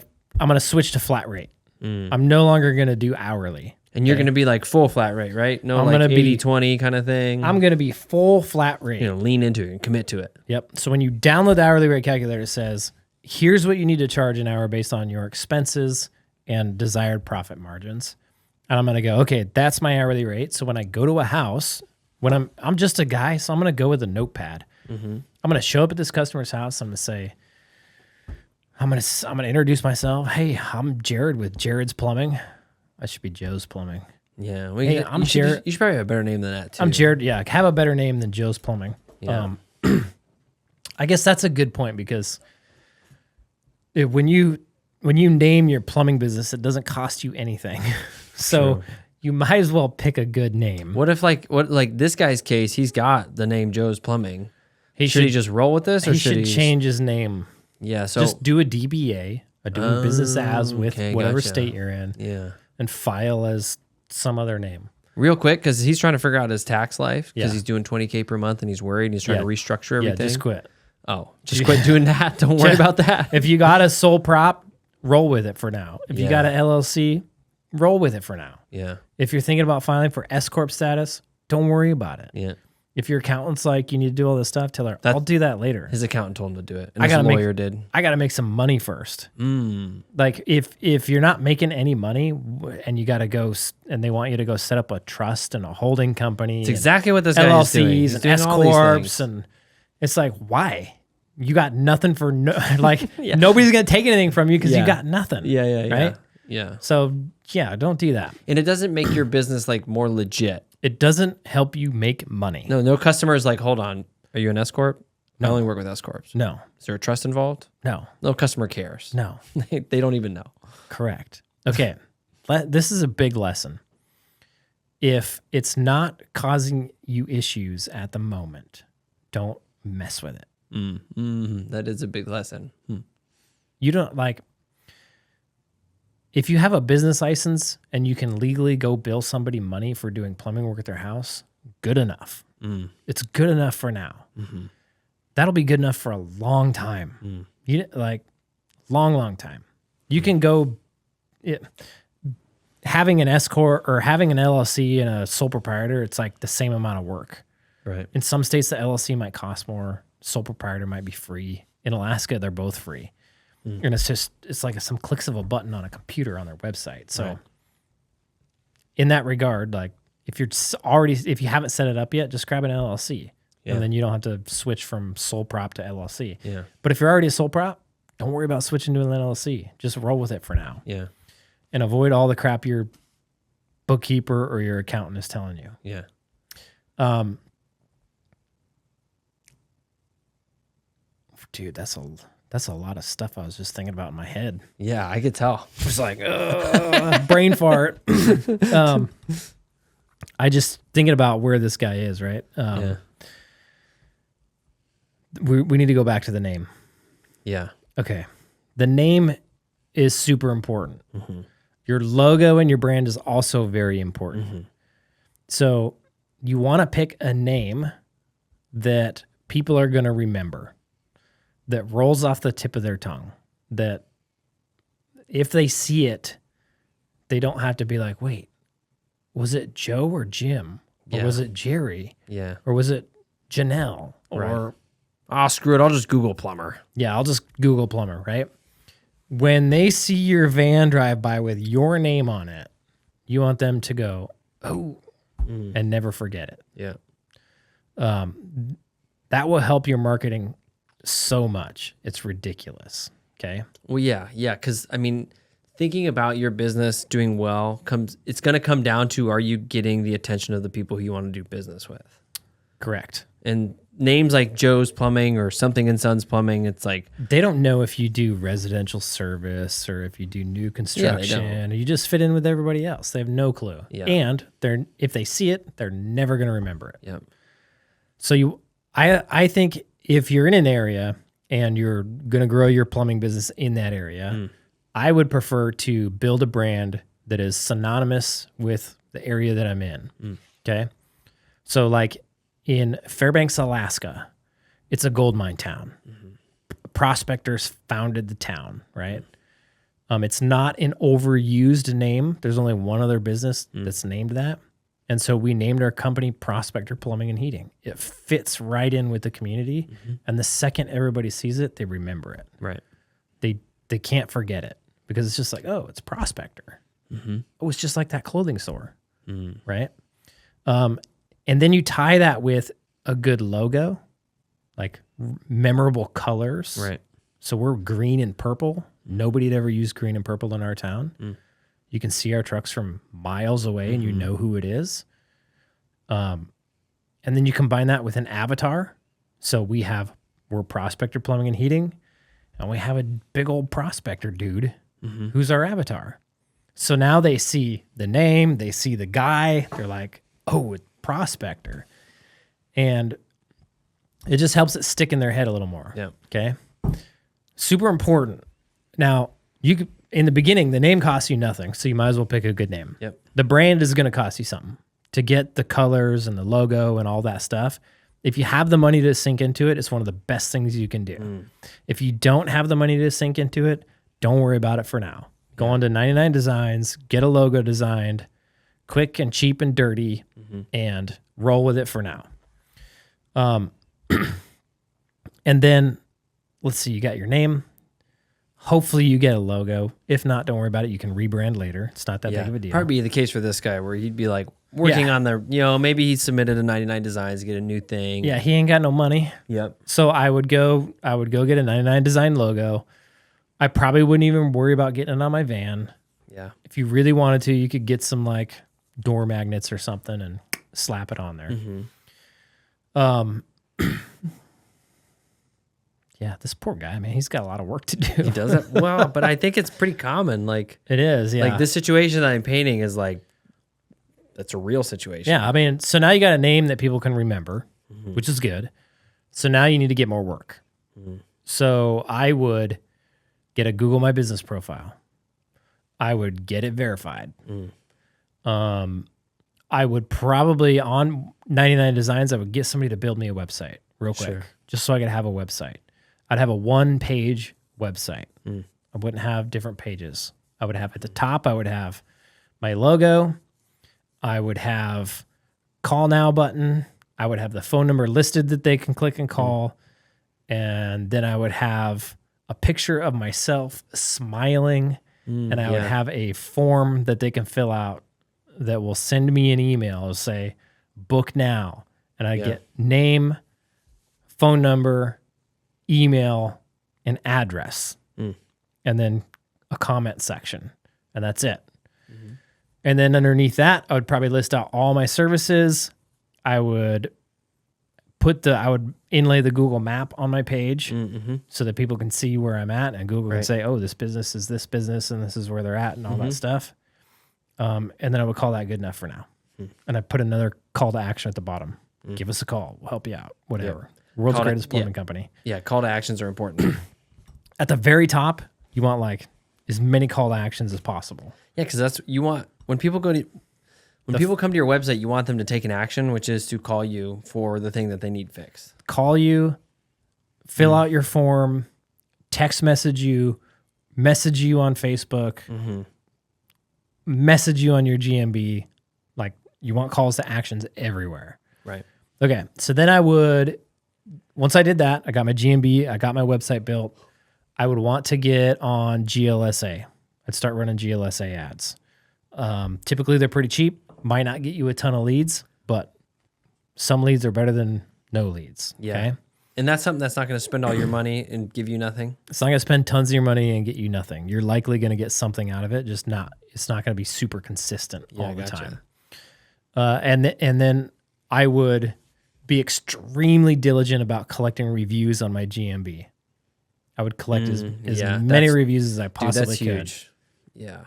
to switch to flat rate. I'm no longer going to do hourly. And you're going to be like full flat rate, right? No, like 80-20 kind of thing. I'm going to be full flat rate. Lean into it and commit to it. Yep. So when you download the hourly rate calculator, it says, here's what you need to charge an hour based on your expenses and desired profit margins. And I'm going to go, okay, that's my hourly rate. So when I go to a house when I'm just a guy, so I'm gonna go with a notepad. Mm-hmm. I'm gonna show up at this customer's house. I'm gonna say, I'm gonna introduce myself. Hey, I'm Jared with Jared's Plumbing. I should be Joe's Plumbing. Yeah. Hey, I'm Jared. You should probably have a better name than that too. I'm Jared. Yeah, have a better name than Joe's Plumbing. Yeah. I guess that's a good point because when you name your plumbing business, it doesn't cost you anything. So True. you might as well pick a good name. What if like this guy's case? He's got the name Joe's Plumbing. Should he just roll with this, or He should should change his name. Yeah. So Just do a DBA, a doing business as with okay, whatever gotcha. state you're in, yeah. and file as some other name. Real quick, because he's trying to figure out his tax life because Yeah. he's doing $20K per month and he's worried and he's trying to restructure everything. Yeah, just quit. Oh, just quit doing that. Don't worry about that. If you got a sole prop, roll with it for now. If you Yeah. got an LLC, roll with it for now. Yeah. If you're thinking about filing for S Corp status, don't worry about it. Yeah. If your accountant's like, you need to do all this stuff, tell her, I'll do that later. His accountant told him to do it. And I his gotta lawyer did. I got to make some money first. Mm. Like if you're not making any money and you got to go and they want you to go set up a trust and a holding company, It's exactly what this guy is doing. LLCs He's and doing S all these corps, things. and it's like, why? You got nothing for like nobody's gonna take anything from you because you Yeah. got nothing. Yeah. Right? Yeah. So yeah, don't do that. And it doesn't make your business like more legit. It doesn't help you make money. No customer is like, hold on, are you an S corp? I only work with S corps. No. Is there a trust involved? No. No customer cares. No. They don't even know. Correct. Okay. This is a big lesson. If it's not causing you issues at the moment, don't mess with it. That is a big lesson. You don't like, if you have a business license and you can legally go bill somebody money for doing plumbing work at their house, good enough. It's good enough for now. That'll be good enough for a long time. You like long time. You can go having an S corp or having an LLC and a sole proprietor. It's like the same amount of work. Right. In some states, the LLC might cost more. Sole proprietor might be free. In Alaska, they're both free. And it's like some clicks of a button on a computer on their website. So Right. in that regard, like if you haven't set it up yet, just grab an LLC. Yeah. And then you don't have to switch from sole prop to LLC. Yeah. But if you're already a sole prop, don't worry about switching to an LLC. Just roll with it for now. Yeah. And avoid all the crap your bookkeeper or your accountant is telling you. Yeah. Dude, that's a lot of stuff I was just thinking about in my head. Yeah, I could tell. It's like brain fart. I just thinking about where this guy is, right? Yeah. We need to go back to the name. Yeah. Okay. The name is super important. Your logo and your brand is also very important. So you want to pick a name that people are going to remember, that rolls off the tip of their tongue, that if they see it, they don't have to be like, wait, was it Joe or Jim? Or Yeah. was it Jerry? Yeah. Or was it Janelle? Or, Right. Ah, screw it. I'll just Google plumber. yeah, I'll just Google plumber, right? When they see your van drive by with your name on it, you want them to go, oh, and never forget it. Yeah. That will help your marketing so much. It's ridiculous. Okay. Well, yeah. Yeah. Because, I mean, thinking about your business doing well it's going to come down to, are you getting the attention of the people who you want to do business with? Correct. And names like Joe's Plumbing or Something and Sons Plumbing, it's like, They don't know if you do residential service or if you do new construction. Or you just fit in with everybody else. They have no clue. Yeah. And if they see it, they're never going to remember it. yeah. So I think if you're in an area and you're going to grow your plumbing business in that area, I would prefer to build a brand that is synonymous with the area that I'm in. Okay. So like in Fairbanks, Alaska, it's a gold mine town. Prospectors founded the town, right? It's not an overused name. There's only one other business that's named that. And so we named our company Prospector Plumbing and Heating. It fits right in with the community. And the second everybody sees it, they remember it. Right. They can't forget it because it's just like, oh, it's Prospector. Oh, it's just like that clothing store, right? And then you tie that with a good logo, like memorable colors. Right. So we're green and purple. Nobody had ever used green and purple in our town. You can see our trucks from miles away and you know who it is. And then you combine that with an avatar. So we're Prospector Plumbing and Heating, and we have a big old prospector dude who's our avatar. So now they see the name, they see the guy, they're like, oh, it's Prospector. And it just helps it stick in their head a little more. Yeah. Okay. Super important. Now, in the beginning, the name costs you nothing, so you might as well pick a good name. Yep. The brand is going to cost you something to get the colors and the logo and all that stuff. If you have the money to sink into it, it's one of the best things you can do. If you don't have the money to sink into it, don't worry about it for now. Go on to 99 Designs, get a logo designed, quick and cheap and dirty, and roll with it for now. And then, let's see, you got your name. Hopefully you get a logo. If not, don't worry about it. You can rebrand later. It's not that big of a deal. Probably be the case for this guy where he'd be like working on maybe he submitted a 99 Designs to get a new thing. Yeah, he ain't got no money. Yep. So I would go get a 99 Design logo. I probably wouldn't even worry about getting it on my van. Yeah. If you really wanted to, you could get some like door magnets or something and slap it on there. Yeah, this poor guy, man, he's got a lot of work to do. He does it well, but I think it's pretty common. Like it is, yeah. Like this situation that I'm painting is like, that's a real situation. Yeah, I mean, so now you got a name that people can remember, which is good. So now you need to get more work. So I would get a Google My Business profile. I would get it verified. I would probably, on 99 Designs, I would get somebody to build me a website real quick, just so I could have a website. I'd have a one-page website. I wouldn't have different pages. I would have at the top, I would have my logo. I would have call now button. I would have the phone number listed that they can click and call. And then I would have a picture of myself smiling. And I would have a form that they can fill out that will send me an email. It'll say, book now. And I get name, phone number, email, and address. And then a comment section. And that's it. And then underneath that, I would probably list out all my services. I would inlay the Google map on my page so that people can see where I'm at, and Google can say, oh, this business is this business and this is where they're at and all that stuff. And then I would call that good enough for now. And I put another call to action at the bottom. Give us a call. We'll help you out. Whatever. World's greatest plumbing company. Yeah, call to actions are important. At the very top, you want like as many call to actions as possible. Yeah, because that's you want when people come to your website, you want them to take an action, which is to call you for the thing that they need fixed. Call you, fill out your form, text message you on Facebook, message you on your GMB. Like you want calls to actions everywhere. Right. Okay. So then once I did that, I got my GMB, I got my website built. I would want to get on GLSA. I'd start running GLSA ads. Typically they're pretty cheap. Might not get you a ton of leads, but some leads are better than no leads. Yeah. Okay? And that's something that's not going to spend all your money and give you nothing. It's not going to spend tons of your money and get you nothing. You're likely going to get something out of it, it's not going to be super consistent all the time. And then I would be extremely diligent about collecting reviews on my GMB. I would collect as many reviews as I possibly could. Huge. Yeah.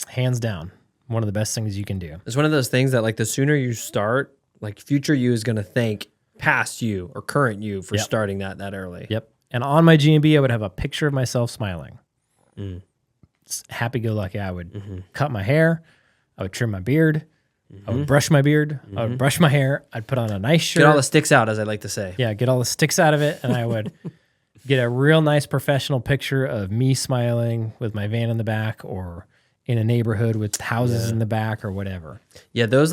Hands down. One of the best things you can do. It's one of those things that like the sooner you start, like future you is going to thank past you or current you for starting that early. Yep. And on my GMB, I would have a picture of myself smiling. It's happy-go-lucky. I would cut my hair. I would trim my beard. I would brush my beard. I would brush my hair. I'd put on a nice shirt. Get all the sticks out, as I like to say. Yeah, get all the sticks out of it. And I would get a real nice professional picture of me smiling with my van in the back or in a neighborhood with houses in the back or whatever. Yeah, those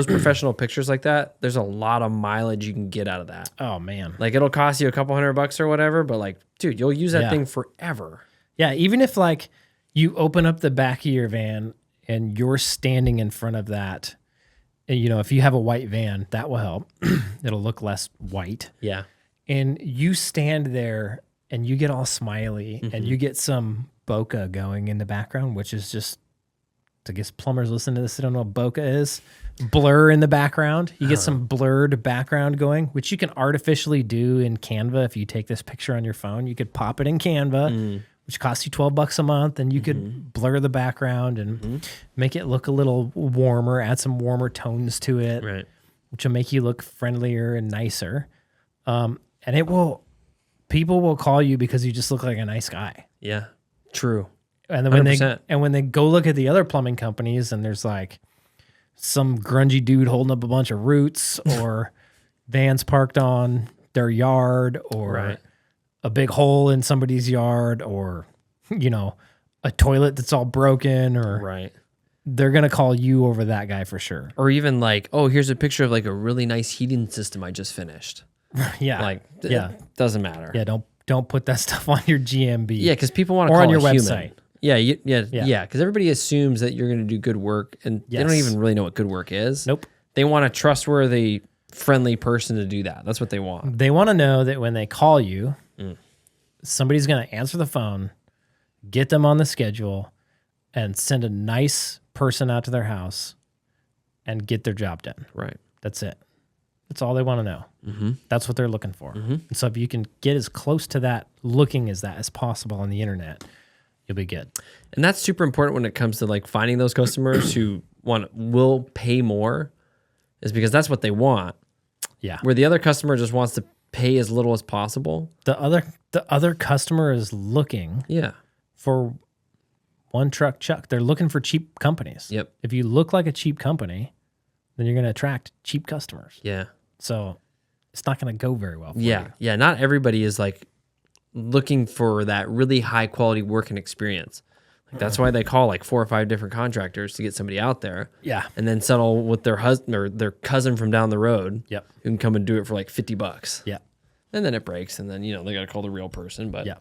professional pictures like that, there's a lot of mileage you can get out of that. Oh, man. Like it'll cost you a couple $100 or whatever, but like, dude, you'll use that thing forever. Yeah, even if like you open up the back of your van and you're standing in front of that you know, if you have a white van, that will help. It'll look less white. Yeah. And you stand there and you get all smiley and you get some bokeh going in the background, which is just, I guess plumbers listen to this, they don't know what bokeh is. Blur in the background. You get some blurred background going, which you can artificially do in Canva. If you take this picture on your phone, you could pop it in Canva, which costs you $12 a month, and you could blur the background and make it look a little warmer, add some warmer tones to it, Right. which will make you look friendlier and nicer. And people will call you because you just look like a nice guy. Yeah. True. And then 100%. when they go look at the other plumbing companies and there's like some grungy dude holding up a bunch of roots or vans parked on their yard or Right. a big hole in somebody's yard or, you know, a toilet that's all broken or Right. they're going to call you over that guy for sure. Or even like, oh, here's a picture of like a really nice heating system I just finished. Yeah. Like, yeah. it doesn't matter. Yeah. Don't put that stuff on your GMB. Yeah, because people want to Or call on your a human. website. Yeah, yeah. Because everybody assumes that you're going to do good work, and they don't Yes. even really know what good work is. Nope. They want a trustworthy, friendly person to do that. That's what they want. They want to know that when they call you, somebody's going to answer the phone, get them on the schedule, and send a nice person out to their house and get their job done. Right. That's it. That's all they want to know. That's what they're looking for. And so if you can get as close to that, looking as that as possible on the internet, you'll be good. And that's super important when it comes to like finding those customers who will pay more, is because that's what they want. Yeah. Where the other customer just wants to pay as little as possible. The other customer is looking Yeah. for one truck chuck. They're looking for cheap companies. Yep. If you look like a cheap company, then you're going to attract cheap customers. Yeah. So it's not going to go very well for Yeah. you. Yeah. Not everybody is like looking for that really high quality work and experience. Like that's why they call like 4 or 5 different contractors to get somebody out there. Yeah. And then settle with their husband or their cousin from down the road. Yep. Who can come and do it for like $50. Yeah. And then it breaks, and then, you know, they got to call the real person, but Yeah.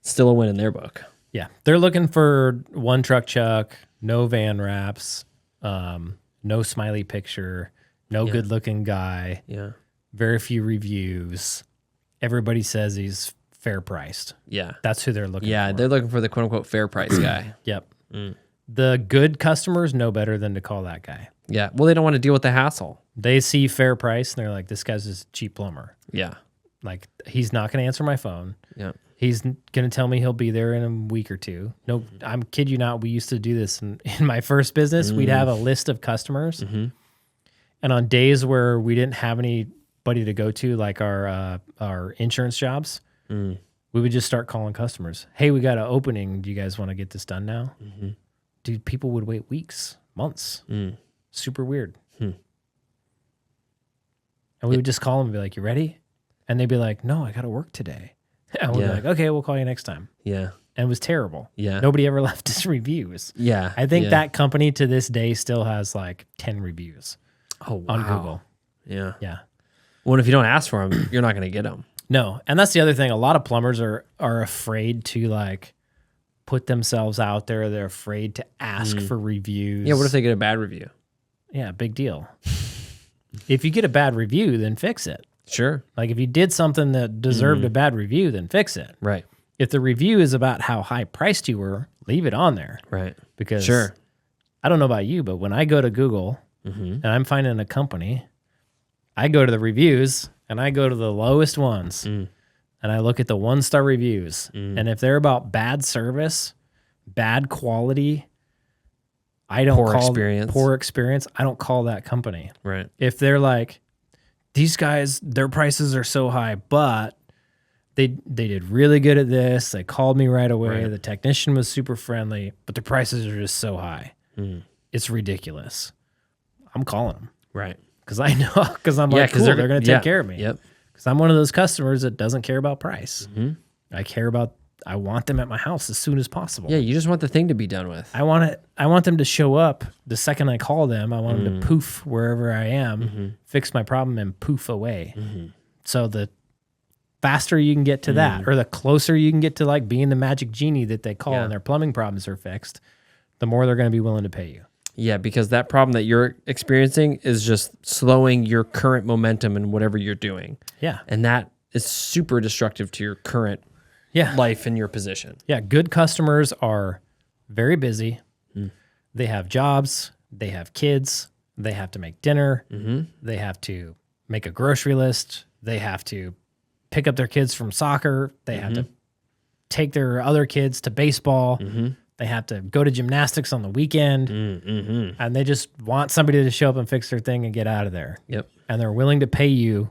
still a win in their book. Yeah. They're looking for one truck chuck, no van wraps, no smiley picture, no good looking guy, Yeah. very few reviews. Everybody says he's fair priced. Yeah. That's who they're looking Yeah. for. They're looking for the quote unquote fair price guy. Yep. The good customers know better than to call that guy. Yeah. Well, they don't want to deal with the hassle. They see fair price and they're like, this guy's just a cheap plumber. Yeah. Like, he's not going to answer my phone. Yeah. He's going to tell me he'll be there in a week or two. No, I'm kid you not. We used to do this in my first business. We'd have a list of customers. And on days where we didn't have anybody to go to, like our insurance jobs, we would just start calling customers. Hey, we got an opening. Do you guys want to get this done now? Dude, people would wait weeks, months. Super weird. And we would just call them and be like, you ready? And they'd be like, no, I got to work today. And we'd be like, okay, we'll call you next time. Yeah. And it was terrible. Yeah. Nobody ever left us reviews. Yeah. I think yeah. that company to this day still has like 10 reviews oh, wow. on Google. Yeah. Yeah. Well, if you don't ask for them, you're not going to get them. No. And that's the other thing. A lot of plumbers are afraid to like put themselves out there. They're afraid to ask for reviews. Yeah. What if they get a bad review? Yeah, big deal. If you get a bad review, then fix it. Sure. Like if you did something that deserved a bad review, then fix it. Right. If the review is about how high priced you were, leave it on there. Right. Because Sure. I don't know about you, but when I go to Google and I'm finding a company, I go to the reviews and I go to the lowest ones and I look at the 1-star reviews. And if they're about bad service, bad quality, I don't Poor call experience. poor experience. I don't call that company. Right. If they're like, these guys, their prices are so high, but they did really good at this. They called me right away. Right. The technician was super friendly, but the prices are just so high. It's ridiculous. I'm calling them Right. because I know, because I'm like, cool, they're going to take care of me. Yep. Because I'm one of those customers that doesn't care about price. I want them at my house as soon as possible. Yeah. You just want the thing to be done with. I want them to show up the second I call them. I want them to poof wherever I am, fix my problem, and poof away. So the faster you can get to that, or the closer you can get to like being the magic genie that they call and their plumbing problems are fixed, the more they're going to be willing to pay you. Yeah, because that problem that you're experiencing is just slowing your current momentum in whatever you're doing. Yeah. And that is super destructive to your current Yeah. life and your position. Yeah. Good customers are very busy. They have jobs. They have kids. They have to make dinner. They have to make a grocery list. They have to pick up their kids from soccer. They have to take their other kids to baseball. They have to go to gymnastics on the weekend. And they just want somebody to show up and fix their thing and get out of there. Yep. And they're willing to pay you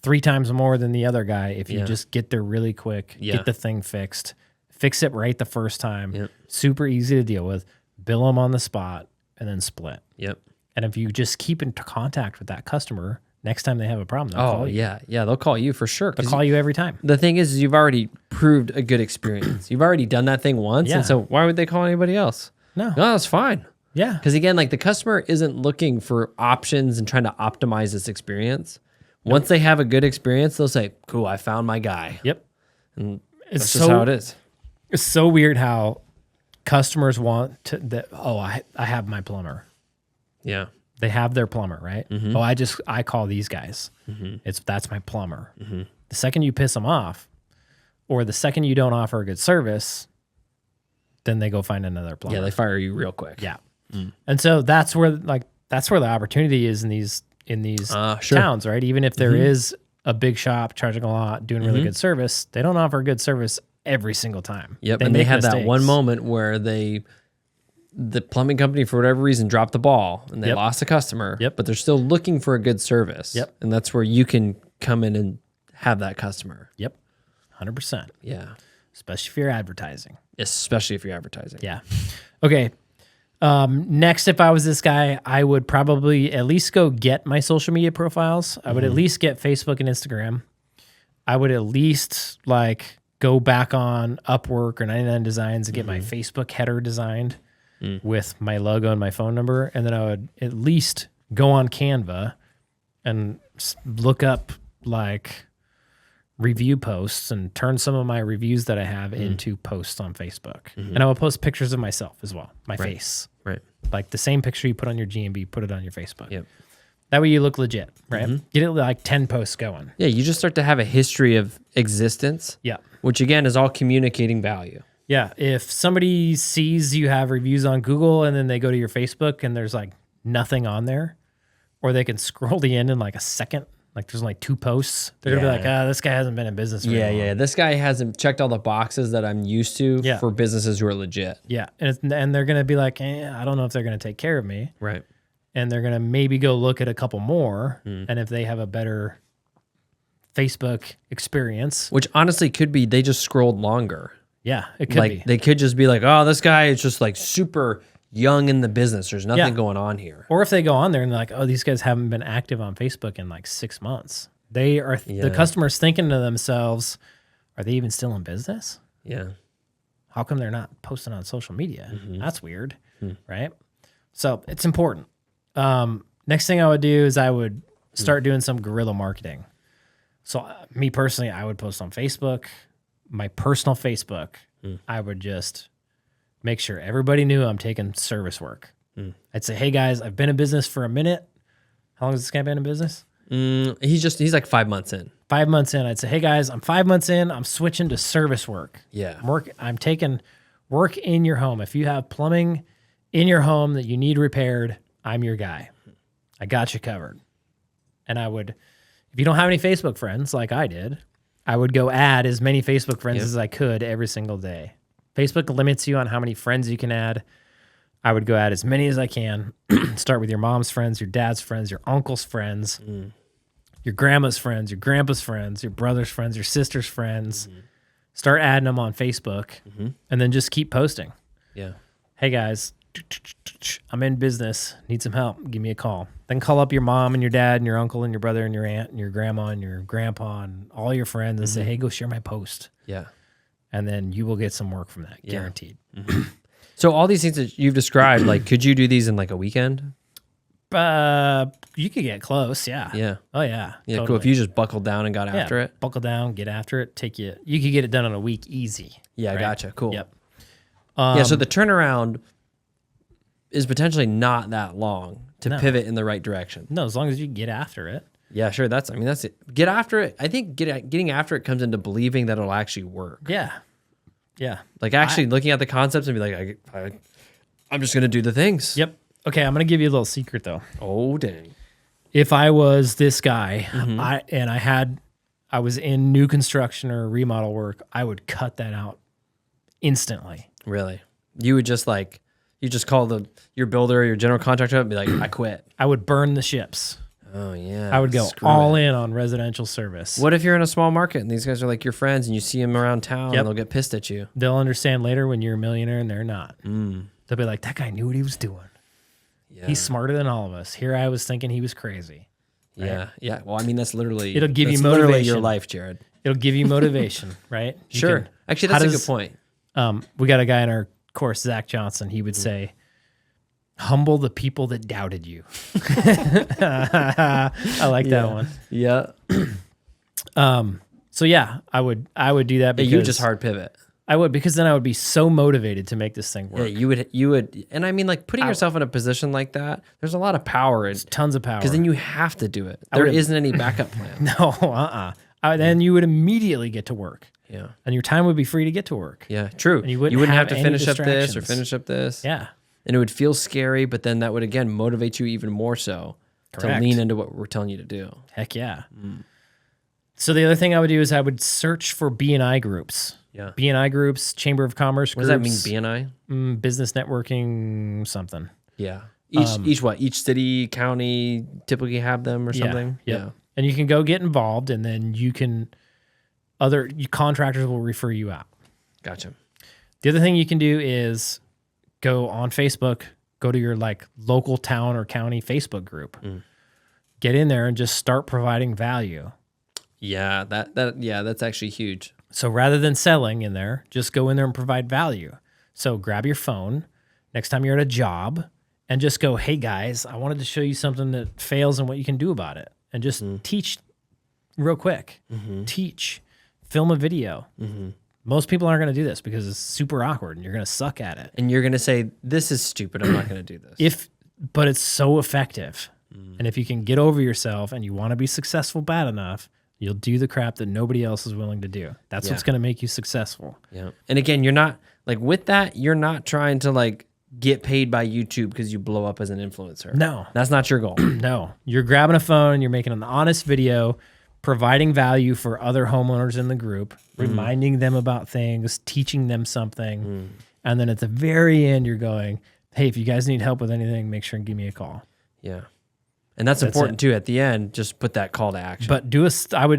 3 times more than the other guy if you just get there really quick, get the thing fixed, fix it right the first time. Super easy to deal with. Bill them on the spot and then split. Yep. And if you just keep in contact with that customer, next time they have a problem, they'll call you. Yeah, they'll call you for sure. They'll call you every time. The thing is you've already proved a good experience. You've already done that thing once, and so why would they call anybody else? No, that's fine. Yeah. Because again, like the customer isn't looking for options and trying to optimize this experience. Once they have a good experience, they'll say, "Cool, I found my guy." Yep. And It's that's just how it is. It's so weird how customers want to that. Oh, I have my plumber. Yeah. They have their plumber, right? Oh, I call these guys. That's my plumber. The second you piss them off, or the second you don't offer a good service, then they go find another plumber. Yeah, they fire you real quick. Yeah. And so that's where the opportunity is in these towns, right? Even if there is a big shop charging a lot, doing really good service, they don't offer good service every single time. Yep. And they had that one moment where the plumbing company, for whatever reason, dropped the ball and they lost a customer. Yep. But they're still looking for a good service. Yep. And that's where you can come in and have that customer. Yep. 100%. Yeah. Especially if you're advertising. Especially if you're advertising. Yeah. Okay. Next, if I was this guy, I would probably at least go get my social media profiles. I would at least get Facebook and Instagram. I would at least go back on Upwork or 99 Designs and get my Facebook header designed with my logo and my phone number. And then I would at least go on Canva and look up review posts and turn some of my reviews that I have into posts on Facebook. And I will post pictures of myself as well, my face. Right. Like the same picture you put on your GMB, put it on your Facebook. Yep. That way you look legit, right? Get it 10 posts going. Yeah, you just start to have a history of existence. Yeah. Which again is all communicating value. Yeah. If somebody sees you have reviews on Google and then they go to your Facebook and there's nothing on there, or they can scroll the end in a second, there's only 2 posts, they're gonna be this guy hasn't been in business for long. Yeah. This guy hasn't checked all the boxes that I'm used to for businesses who are legit. Yeah. And they're gonna be I don't know if they're gonna take care of me. Right. And they're gonna maybe go look at a couple more. And if they have a better Facebook experience, which honestly could be they just scrolled longer. Yeah, it could be. They could just be oh, this guy is just super young in the business. There's nothing going on here. Or if they go on there and they're oh, these guys haven't been active on Facebook in 6 months. They are the customers thinking to themselves, are they even still in business? Yeah. How come they're not posting on social media? That's weird, right? So it's important. Next thing I would do is I would start doing some guerrilla marketing. So me personally, I would post on Facebook, my personal Facebook. I would just make sure everybody knew I'm taking service work. I'd say, hey guys, I've been in business for a minute. How long has this guy been in business? He's 5 months in. 5 months in. I'd say, hey guys, I'm 5 months in. I'm switching to service work. Yeah. I'm taking work in your home. If you have plumbing in your home that you need repaired, I'm your guy. I got you covered. And I would, if you don't have any Facebook friends like I did, I would go add as many Facebook friends as I could every single day. Facebook limits you on how many friends you can add. I would go add as many as I can. Start with your mom's friends, your dad's friends, your uncle's friends, your grandma's friends, your grandpa's friends, your brother's friends, your sister's friends. Start adding them on Facebook and then just keep posting. Yeah. Hey guys, I'm in business. Need some help. Give me a call. Then call up your mom and your dad and your uncle and your brother and your aunt and your grandma and your grandpa and all your friends and say, hey, go share my post. Yeah. And then you will get some work from that, guaranteed. So all these things that you've described, could you do these in a weekend? You could get close, yeah. Yeah. Oh, yeah. Yeah, totally. cool. If you just buckled down and got after it. Buckle down, get after it. You could get it done in a week easy. Yeah, right? gotcha. Cool. Yep. Yeah, so the turnaround, is potentially not that long to pivot in the right direction. No, as long as you get after it. Yeah, sure. That's it. Get after it. I think getting after it comes into believing that it'll actually work. Yeah. Yeah. Like actually looking at the concepts and be like, I'm just going to do the things. Yep. Okay, I'm going to give you a little secret though. Oh, dang. If I was this guy, I was in new construction or remodel work, I would cut that out instantly. Really? You would just you just call your builder or your general contractor up and be like, I quit. I would burn the ships. Oh, yeah. I would go all in on residential service. What if you're in a small market and these guys are like your friends and you see them around town and they'll get pissed at you? They'll understand later when you're a millionaire and they're not. They'll be like, that guy knew what he was doing. Yeah. He's smarter than all of us. Here I was thinking he was crazy. Right? Yeah. Yeah. Well, I mean, that's literally... It'll give you motivation. Literally your life, Jared. It'll give you motivation, right? Sure. Actually, that's a good point. We got a guy in our course, Zach Johnson. He would say, humble the people that doubted you. I like that one. Yeah. So yeah, I would do that because you just hard pivot. I would, because then I would be so motivated to make this thing work. Yeah, you would, and I mean, like putting yourself in a position like that, there's a lot of power. Tons of power. Because then you have to do it. There isn't any backup plan. No, then you would immediately get to work. Yeah. And your time would be free to get to work. Yeah, true. And you wouldn't have to any finish up this or finish up this. Yeah. And it would feel scary, but then that would, again, motivate you even more so to lean into what we're telling you to do. Heck yeah. So the other thing I would do is I would search for B&I groups. Yeah. B&I groups, Chamber of Commerce groups. What does that mean, B&I? Business networking something. Yeah. Each city, county typically have them or something? Yeah. And you can go get involved, and then contractors will refer you out. Gotcha. The other thing you can do is go on Facebook, go to your local town or county Facebook group, get in there and just start providing value. Yeah, that's actually huge. So rather than selling in there, just go in there and provide value. So grab your phone next time you're at a job and just go, hey guys, I wanted to show you something that fails and what you can do about it. And just teach real quick. Teach. Film a video. Most people aren't going to do this because it's super awkward and you're going to suck at it. And you're going to say, this is stupid. I'm not going to do this. But it's so effective. And if you can get over yourself and you want to be successful bad enough, you'll do the crap that nobody else is willing to do. That's what's going to make you successful. Yeah. And again, you're not with that, you're not trying to get paid by YouTube because you blow up as an influencer. No. That's not your goal. No. You're grabbing a phone and you're making an honest video, providing value for other homeowners in the group, reminding them about things, teaching them something. And then at the very end, you're going, hey, if you guys need help with anything, make sure and give me a call. Yeah. And that's important too. At the end, just put that call to action. But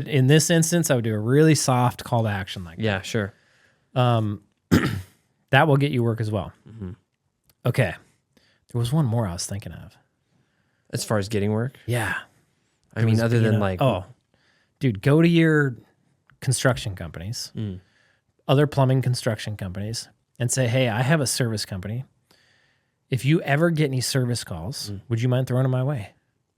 in this instance, I would do a really soft call to action like that. Yeah, sure. That will get you work as well. Okay. There was one more I was thinking of. As far as getting work? Yeah. I mean, other than dude, go to your construction companies, other plumbing construction companies, and say, hey, I have a service company. If you ever get any service calls, would you mind throwing them my way?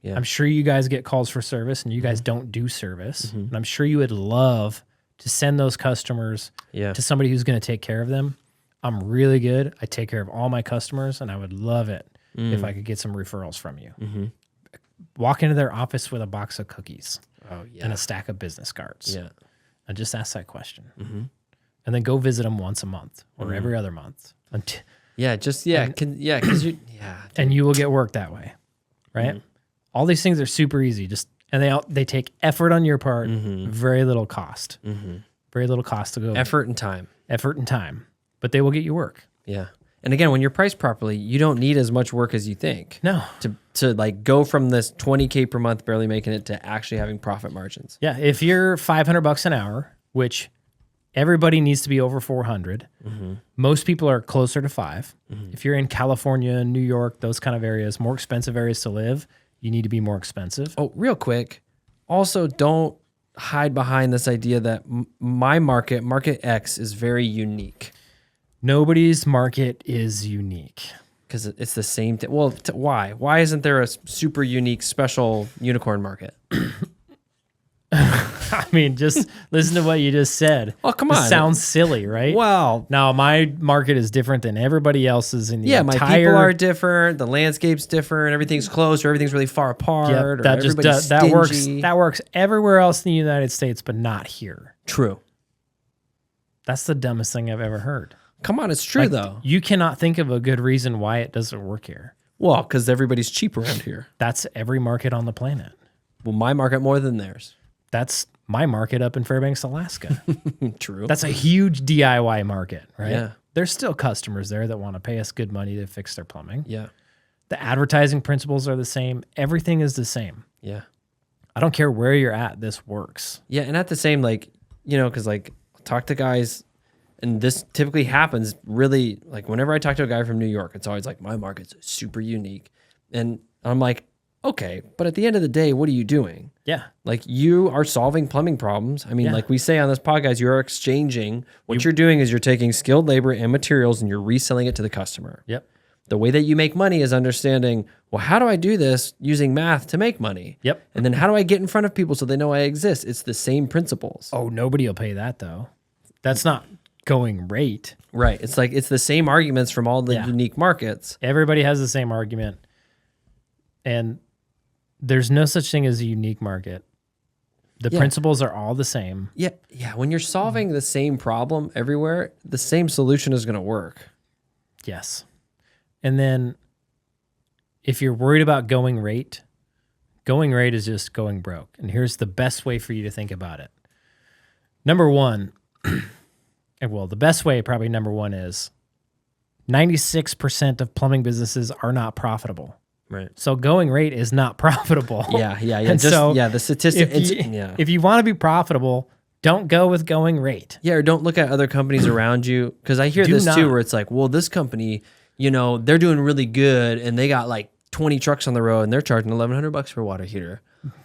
Yeah. I'm sure you guys get calls for service and you guys don't do service. And I'm sure you would love to send those customers to somebody who's going to take care of them. I'm really good. I take care of all my customers and I would love it if I could get some referrals from you. Walk into their office with a box of cookies and a stack of business cards. Yeah. And just ask that question. And then go visit them once a month or every other month. And you will get work that way, right? All these things are super easy. They take effort on your part, very little cost. Very little cost to go. Effort and time. But they will get you work. Yeah. And again, when you're priced properly, you don't need as much work as you think. No. To go from this $20K per month barely making it to actually having profit margins. Yeah. If you're $500 an hour, which everybody needs to be over 400. Most people are closer to 5. If you're in California, New York, those kind of areas, more expensive areas to live, you need to be more expensive. Oh, real quick. Also, don't hide behind this idea that my market X, is very unique. Nobody's market is unique. Because it's the same thing. Well, why? Why isn't there a super unique, special unicorn market? I mean, just listen to what you just said. Oh, come This on. sounds silly, right? Wow. Now, my market is different than everybody else's in the Yeah, entire... my people are different. The landscape's different. Everything's close, or everything's really far apart. Yep, or that just everybody's that works. stingy. That works everywhere else in the United States, but not here. True. That's the dumbest thing I've ever heard. Come on, it's true, though. You cannot think of a good reason why it doesn't work here. Well, because everybody's cheap around here. That's every market on the planet. Well, my market more than theirs. That's my market up in Fairbanks, Alaska. True. That's a huge DIY market, right? Yeah. There's still customers there that want to pay us good money to fix their plumbing. Yeah. The advertising principles are the same. Everything is the same. Yeah. I don't care where you're at. This works. Yeah, and at the same, like, you know, because, like, talk to guys, and this typically happens really, like, whenever I talk to a guy from New York, it's always like, my market's super unique. And I'm like, okay, but at the end of the day, what are you doing? Yeah. Like, you are solving plumbing problems. I mean, Yeah. like we say on this podcast, you're exchanging. What you're doing is you're taking skilled labor and materials and you're reselling it to the customer. Yep. The way that you make money is understanding, well, how do I do this using math to make money? Yep. And then how do I get in front of people so they know I exist? It's the same principles. Oh, nobody will pay that though. That's not going rate. Right. It's like, it's the same arguments from all the Yeah. unique markets. Everybody has the same argument. And there's no such thing as a unique market. The Yeah. principles are all the same. Yeah. Yeah. When you're solving the same problem everywhere, the same solution is going to work. Yes. And then if you're worried about going rate is just going broke. And here's the best way for you to think about it. Number one, and well, the best way, probably number one, is 96% of plumbing businesses are not profitable. Right. So going rate is not profitable. Yeah. Yeah. Yeah. And Just, so yeah. The statistic. If you want to be profitable, don't go with going rate. Yeah, or don't look at other companies around you. Because I hear Do this too, not. where it's like, well, this company, you know, they're doing really good and they got like 20 trucks on the road and they're charging $1,100 for a water heater.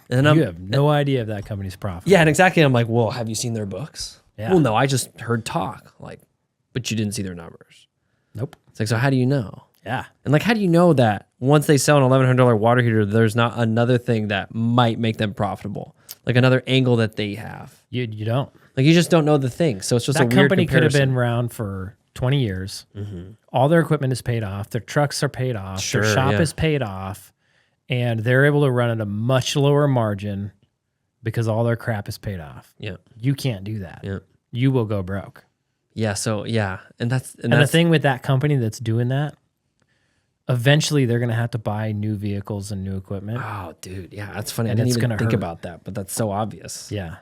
And You have no idea if that company's profitable. yeah, and exactly. I'm like, well, have you seen their books? Yeah. Well, no, I just heard talk. Like, but you didn't see their numbers. Nope. It's like, so how do you know? Yeah. And like, how do you know that once they sell an $1,100 water heater, there's not another thing that might make them profitable? Like another angle that they have. You don't. Like, you just don't know the thing. So it's just That a weird company could have comparison. been around for 20 years. All their equipment is paid off. Their trucks are paid off. Sure, their shop yeah. is paid off. And they're able to run at a much lower margin because all their crap is paid off. Yeah. You can't do that. Yeah. You will go broke. Yeah. So yeah. And that's And the thing with that company that's doing that, eventually they're going to have to buy new vehicles and new equipment. oh, dude. Yeah. That's funny. And I it's didn't even gonna think hurt. about that, but that's so obvious. Yeah.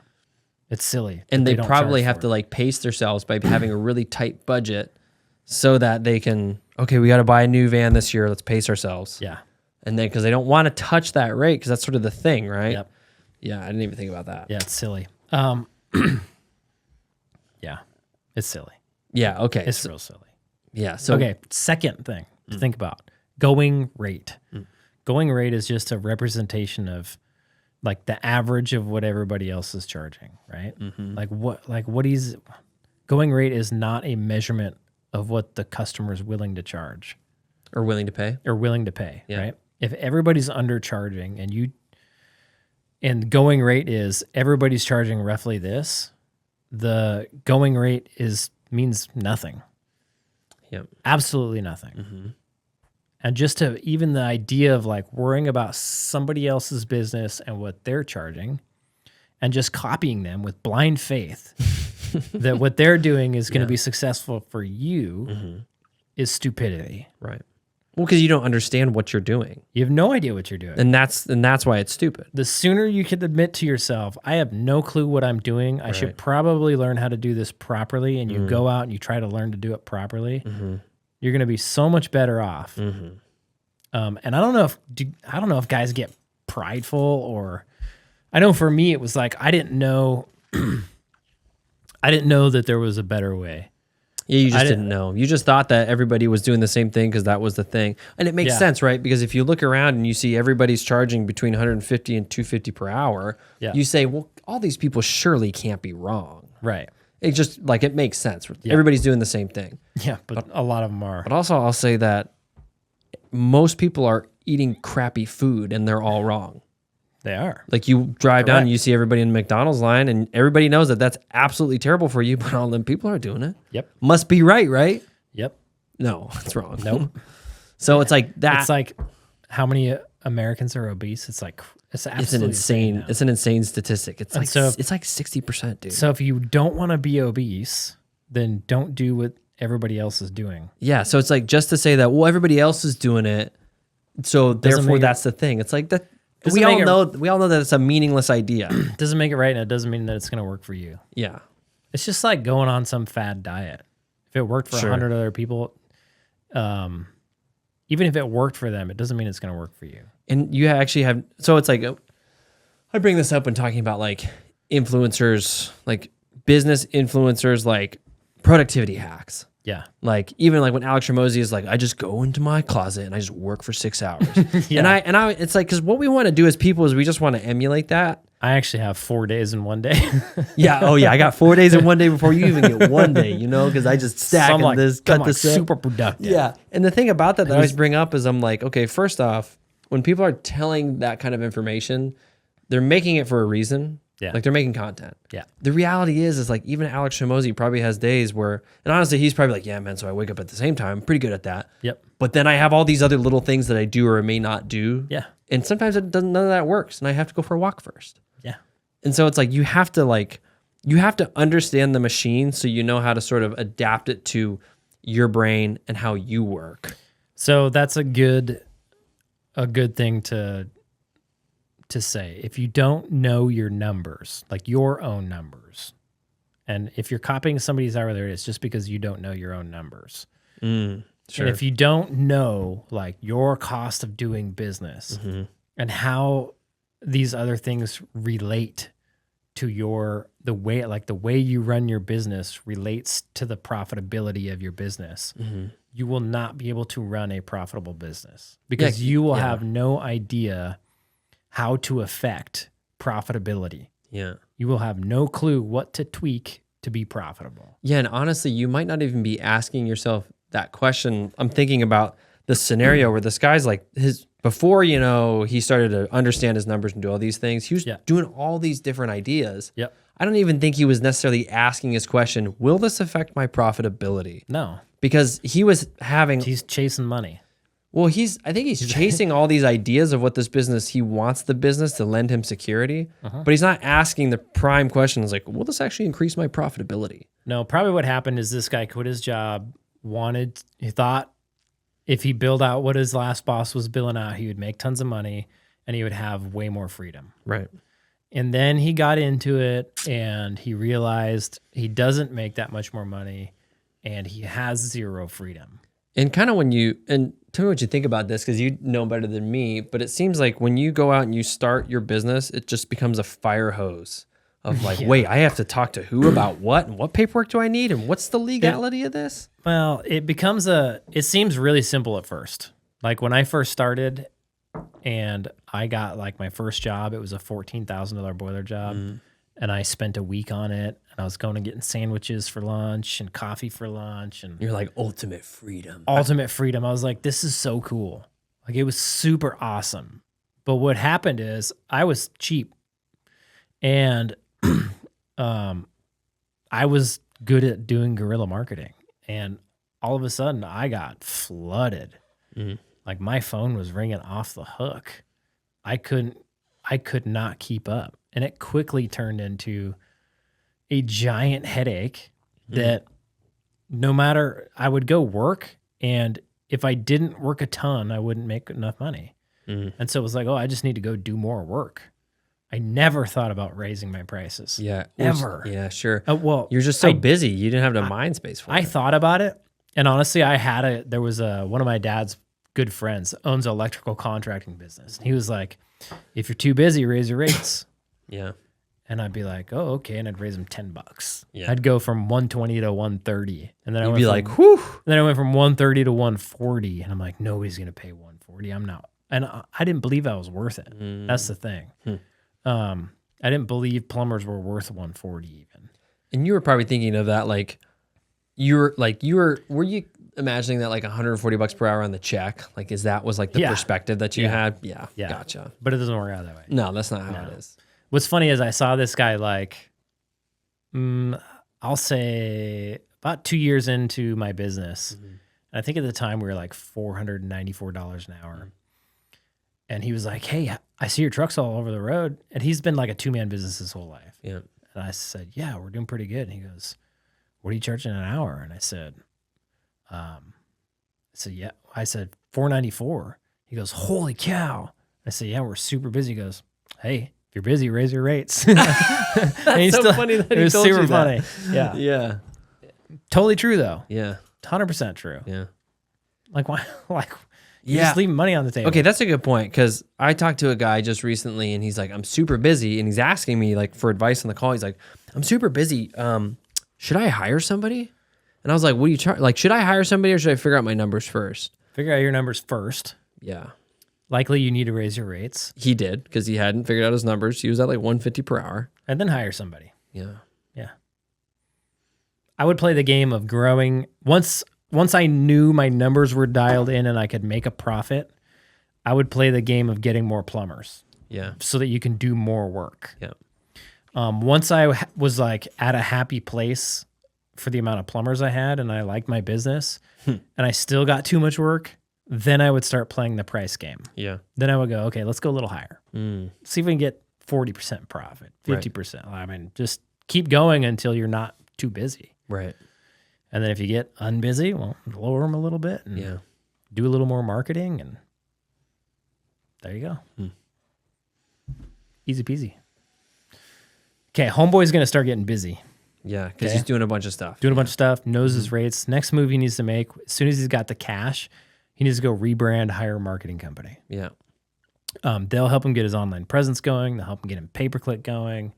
It's silly. And that they don't probably charge have for to it. like pace themselves by having a really tight budget so that they can, okay, we got to buy a new van this year. Let's pace ourselves. Yeah. And then, because they don't want to touch that rate, because that's sort of the thing, right? Yep. Yeah. I didn't even think about that. Yeah, it's silly. Yeah. It's silly. Yeah. Okay. It's so, real silly. yeah. So, Okay, second thing to think about. Going rate. Going rate is just a representation of like the average of what everybody else is charging, right? Like what he's going rate is not a measurement of what the customer is willing to charge or willing to pay. or willing to pay, Yeah. right? If everybody's undercharging and going rate is everybody's charging roughly this, the going rate means nothing. Yep. Absolutely nothing. And just to even the idea of like worrying about somebody else's business and what they're charging and just copying them with blind faith that what they're doing is going to be successful for you is stupidity. Right. Well, because you don't understand what you're doing. You have no idea what you're doing. And that's why it's stupid. The sooner you can admit to yourself, I have no clue what I'm doing. I should probably learn how to do this properly. And you go out and you try to learn to do it properly. You're going to be so much better off. And I don't know if guys get prideful or I know for me, it was like, I didn't know that there was a better way. Yeah, you just didn't know. You just thought that everybody was doing the same thing because that was the thing. And it makes Yeah. sense, right? Because if you look around and you see everybody's charging between 150 and 250 per hour, Yeah. you say, well, all these people surely can't be wrong. Right. It just like it makes sense. Everybody's doing the same thing. Yeah, but a lot of them are. But also I'll say that most people are eating crappy food and they're all wrong. They are. Like you drive down Correct. and you see everybody in the McDonald's line and everybody knows that that's absolutely terrible for you, but all them people are doing it. Yep. Must be right? Yep. No, it's wrong. Nope. So it's like that. It's like how many Americans are obese? It's like it's absolutely insane. It's an insane statistic. It's like so it's like 60%, dude. So if you don't want to be obese, then don't do what everybody else is doing. Yeah, so it's like just to say that well everybody else is doing it, so therefore that's the thing. It's like that we all know that it's a meaningless idea. Doesn't make it right, and it doesn't mean that it's going to work for you. Yeah. It's just like going on some fad diet. If it worked for 100 other people, even if it worked for them, it doesn't mean it's going to work for you. And you actually have, so it's like, I bring this up when talking about like influencers, like business influencers, like productivity hacks. Yeah. Like even like when Alex Ramosi is like, I just go into my closet and I just work for 6 hours. Yeah. And I, it's like, cause what we want to do as people is we just want to emulate that. I actually have 4 days in one day. Yeah. Oh yeah. I got 4 days in one day before you even get one day, you know, cause I just stack and like, cut this up. super productive. Yeah. And the thing about that I always bring up is I'm like, okay, first off, when people are telling that kind of information, they're making it for a reason. Yeah. Like they're making content. Yeah. The reality is like even Alex Ramosi probably has days where, and honestly, he's probably like, yeah, man, so I wake up at the same time. I'm pretty good at that. Yep. But then I have all these other little things that I do or may not do. Yeah. And sometimes none of that works. And I have to go for a walk first. Yeah. And so it's like, you have to understand the machine so you know how to sort of adapt it to your brain and how you work. So that's a good thing to say. If you don't know your numbers, like your own numbers, and if you're copying somebody's hourly rate, it's just because you don't know your own numbers. Sure. And if you don't know like your cost of doing business and how these other things relate to the way you run your business relates to the profitability of your business, you will not be able to run a profitable business because you will have no idea how to affect profitability. Yeah. You will have no clue what to tweak to be profitable. Yeah. And honestly, you might not even be asking yourself that question. I'm thinking about the scenario where this guy's like before, you know, he started to understand his numbers and do all these things, he was doing all these different ideas. Yep. I don't even think he was necessarily asking his question, will this affect my profitability? No. Because he's chasing money. Well, I think he's chasing all these ideas of what this business, he wants the business to lend him security, but he's not asking the prime questions like, will this actually increase my profitability? No, probably what happened is this guy quit his job, he thought if he billed out what his last boss was billing out, he would make tons of money and he would have way more freedom. Right. And then he got into it and he realized he doesn't make that much more money and he has zero freedom. And kind of and tell me what you think about this, because you know better than me, but it seems like when you go out and you start your business, it just becomes a fire hose of like, wait, I have to talk to who about what, and what paperwork do I need, and what's the legality of this? Well, it seems really simple at first. Like when I first started and I got like my first job, it was a $14,000 boiler job. And I spent a week on it, and I was going and getting sandwiches for lunch and coffee for lunch. And you're like, ultimate freedom. Ultimate freedom. I was like, this is so cool. Like, it was super awesome. But what happened is I was cheap, and I was good at doing guerrilla marketing. And all of a sudden, I got flooded. Like, my phone was ringing off the hook. I could not keep up. And it quickly turned into a giant headache that no matter, I would go work, and if I didn't work a ton, I wouldn't make enough money. And so it was like, oh, I just need to go do more work. I never thought about raising my prices. Yeah. Ever. Yeah, sure. Well, you're just so busy. You didn't have the mind space for it. I thought about it. And honestly, there was one of my dad's good friends owns an electrical contracting business. And he was like, if you're too busy, raise your rates. Yeah. And I'd be like, oh, okay. And I'd raise them $10. Yeah. I'd go from 120 to 130. And then You'd be like, whew. Then I went from 130 to 140. And I'm like, nobody's going to pay 140. I'm not. And I didn't believe I was worth it. That's the thing. I didn't believe plumbers were worth 140 even. And you were probably thinking of that, like, were you imagining that like $140 per hour on the check. Like, was like the Yeah. perspective that you had? Yeah. Yeah. Gotcha. But it doesn't work out that way. No, that's not how it is. What's funny is I saw this guy like, I'll say about 2 years into my business. And I think at the time we were like $494 an hour. And he was like, hey, I see your trucks all over the road. And he's been like a 2-man business his whole life. Yeah. And I said, yeah, we're doing pretty good. And he goes, what are you charging an hour? And I said, yeah. I said, $494. He goes, holy cow. I said, yeah, we're super busy. He goes, hey, if you're busy, raise your rates. That's so funny that it he was told super you that. funny. Yeah. Yeah. Totally true though. Yeah. 100% true. Yeah. Like why? Like you're just leaving money on the table. Okay, that's a good point because I talked to a guy just recently and he's like, I'm super busy, and he's asking me like for advice on the call. He's like, I'm super busy. Should I hire somebody? And I was like, what do you charge? Like, should I hire somebody or should I figure out my numbers first? Figure out your numbers first. Yeah. Likely you need to raise your rates. He did because he hadn't figured out his numbers. He was at like 150 per hour. And then hire somebody. Yeah. Yeah. I would play the game of growing. Once I knew my numbers were dialed in and I could make a profit, I would play the game of getting more plumbers. Yeah. So that you can do more work. Yeah. Once I was like at a happy place for the amount of plumbers I had and I liked my business and I still got too much work, then I would start playing the price game. Yeah. Then I would go, okay, let's go a little higher. See if we can get 40% profit, 50%. I mean, just keep going until you're not too busy. Right. And then if you get unbusy, well, lower them a little bit and do a little more marketing, and there you go. Easy peasy. Okay, homeboy's going to start getting busy. Yeah, because he's doing a bunch of stuff. Doing a bunch of stuff, knows his rates. Next move he needs to make, as soon as he's got the cash, he needs to go rebrand, hire a marketing company. Yeah. They'll help him get his online presence going. They'll help him get him pay-per-click going.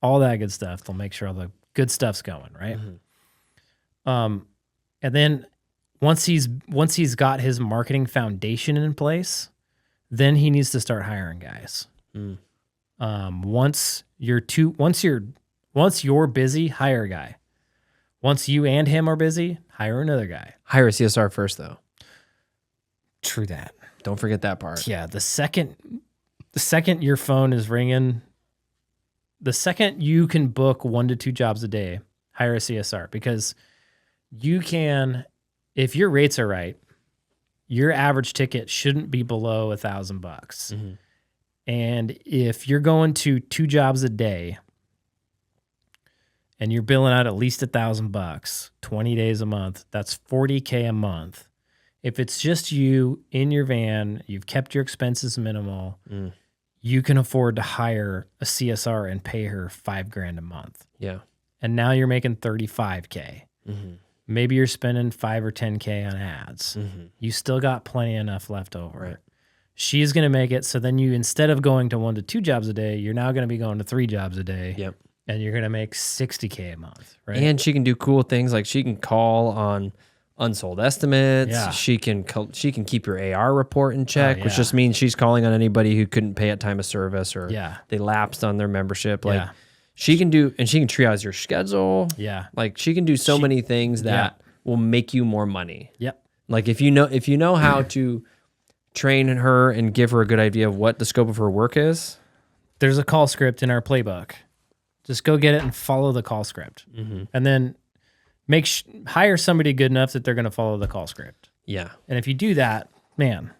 All that good stuff. They'll make sure all the good stuff's going, right? And then once he's got his marketing foundation in place, then he needs to start hiring guys. Once you're busy, hire a guy. Once you and him are busy, hire another guy. Hire a CSR first, though. True that. Don't forget that part. Yeah, the second your phone is ringing, the second you can book 1 to 2 jobs a day, hire a CSR, because you can, if your rates are right, your average ticket shouldn't be below $1,000. And if you're going to 2 jobs a day and you're billing out at least $1,000, 20 days a month, that's $40K a month. If it's just you in your van, you've kept your expenses minimal, you can afford to hire a CSR and pay her $5,000 a month. Yeah. And now you're making $35K. Maybe you're spending $5 or $10K on ads. You still got plenty enough left over. Right. She's going to make it. So then you, instead of going to 1 to 2 jobs a day, you're now going to be going to 3 jobs a day. Yep. And you're going to make $60K a month. Right. And she can do cool things like she can call on unsold estimates. Yeah. She can keep your AR report in check, which yeah. just means she's calling on anybody who couldn't pay at time of service or they lapsed on their membership. Like she can do, and she can triage your schedule. Yeah. Like she can do so many things that will make you more money. Yep. Like if you know how to train her and give her a good idea of what the scope of her work is. There's a call script in our playbook. Just go get it and follow the call script. And then hire somebody good enough that they're going to follow the call script. Yeah. And if you do that, man,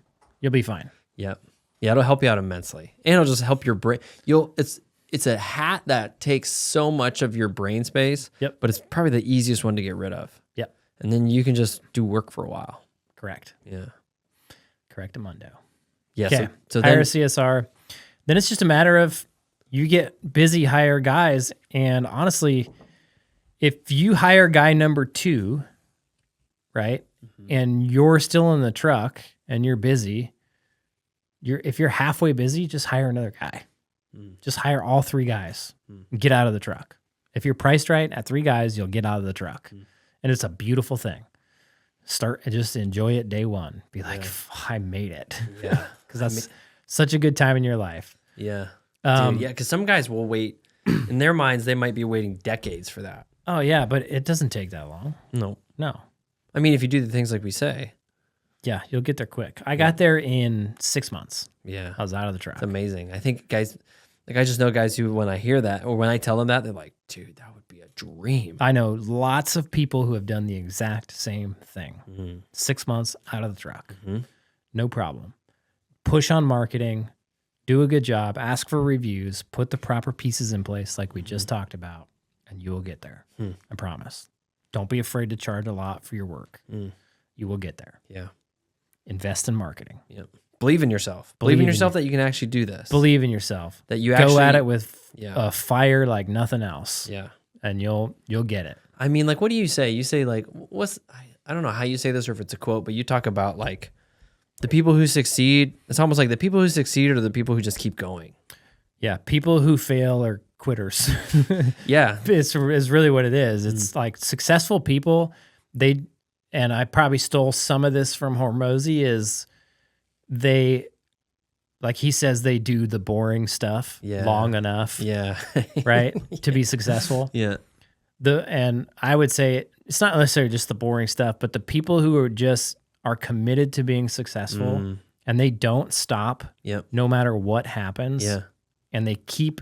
you'll be fine. Yep. Yeah, it'll help you out immensely. And it'll just help your brain. It's a hat that takes so much of your brain space. Yep. But it's probably the easiest one to get rid of. Yep. And then you can just do work for a while. Correct. Yeah. Correctamundo. Yeah. Okay. So hire then a CSR. Then it's just a matter of you get busy, hire guys. And honestly, if you hire guy number 2, right, and you're still in the truck and you're busy, if you're halfway busy, just hire another guy. Just hire all 3 guys. Get out of the truck. If you're priced right at 3 guys, you'll get out of the truck. And it's a beautiful thing. Start and just enjoy it day one. Be like, I made it. Yeah. Because that's such a good time in your life. Yeah. Dude, yeah, because some guys will wait. In their minds, they might be waiting decades for that. Oh, yeah, but it doesn't take that long. No. No. I mean, if you do the things like we say. Yeah, you'll get there quick. I got there in 6 months. Yeah. I was out of the truck. It's amazing. I think guys, like I just know guys who, when I hear that or when I tell them that, they're like, dude, that would be a dream. I know lots of people who have done the exact same thing. 6 months out of the truck. No problem. Push on marketing, do a good job, ask for reviews, put the proper pieces in place like we just talked about, and you will get there. I promise. Don't be afraid to charge a lot for your work. You will get there. Yeah. Invest in marketing. Yep. Believe in yourself. Believe in yourself that you can actually do this. Believe in yourself. That you go actually at it with a fire like nothing else. Yeah. And you'll get it. I mean, like, what do you say? You say like, I don't know how you say this or if it's a quote, but you talk about like the people who succeed. It's almost like the people who succeed are the people who just keep going. Yeah. People who fail are quitters. Yeah. It's really what it is. It's like successful people, and I probably stole some of this from Hormozy, is they, like he says, they do the boring stuff long enough, right, to be successful. Yeah. And I would say it's not necessarily just the boring stuff, but the people who are committed to being successful and they don't stop no matter what happens. Yeah. And they keep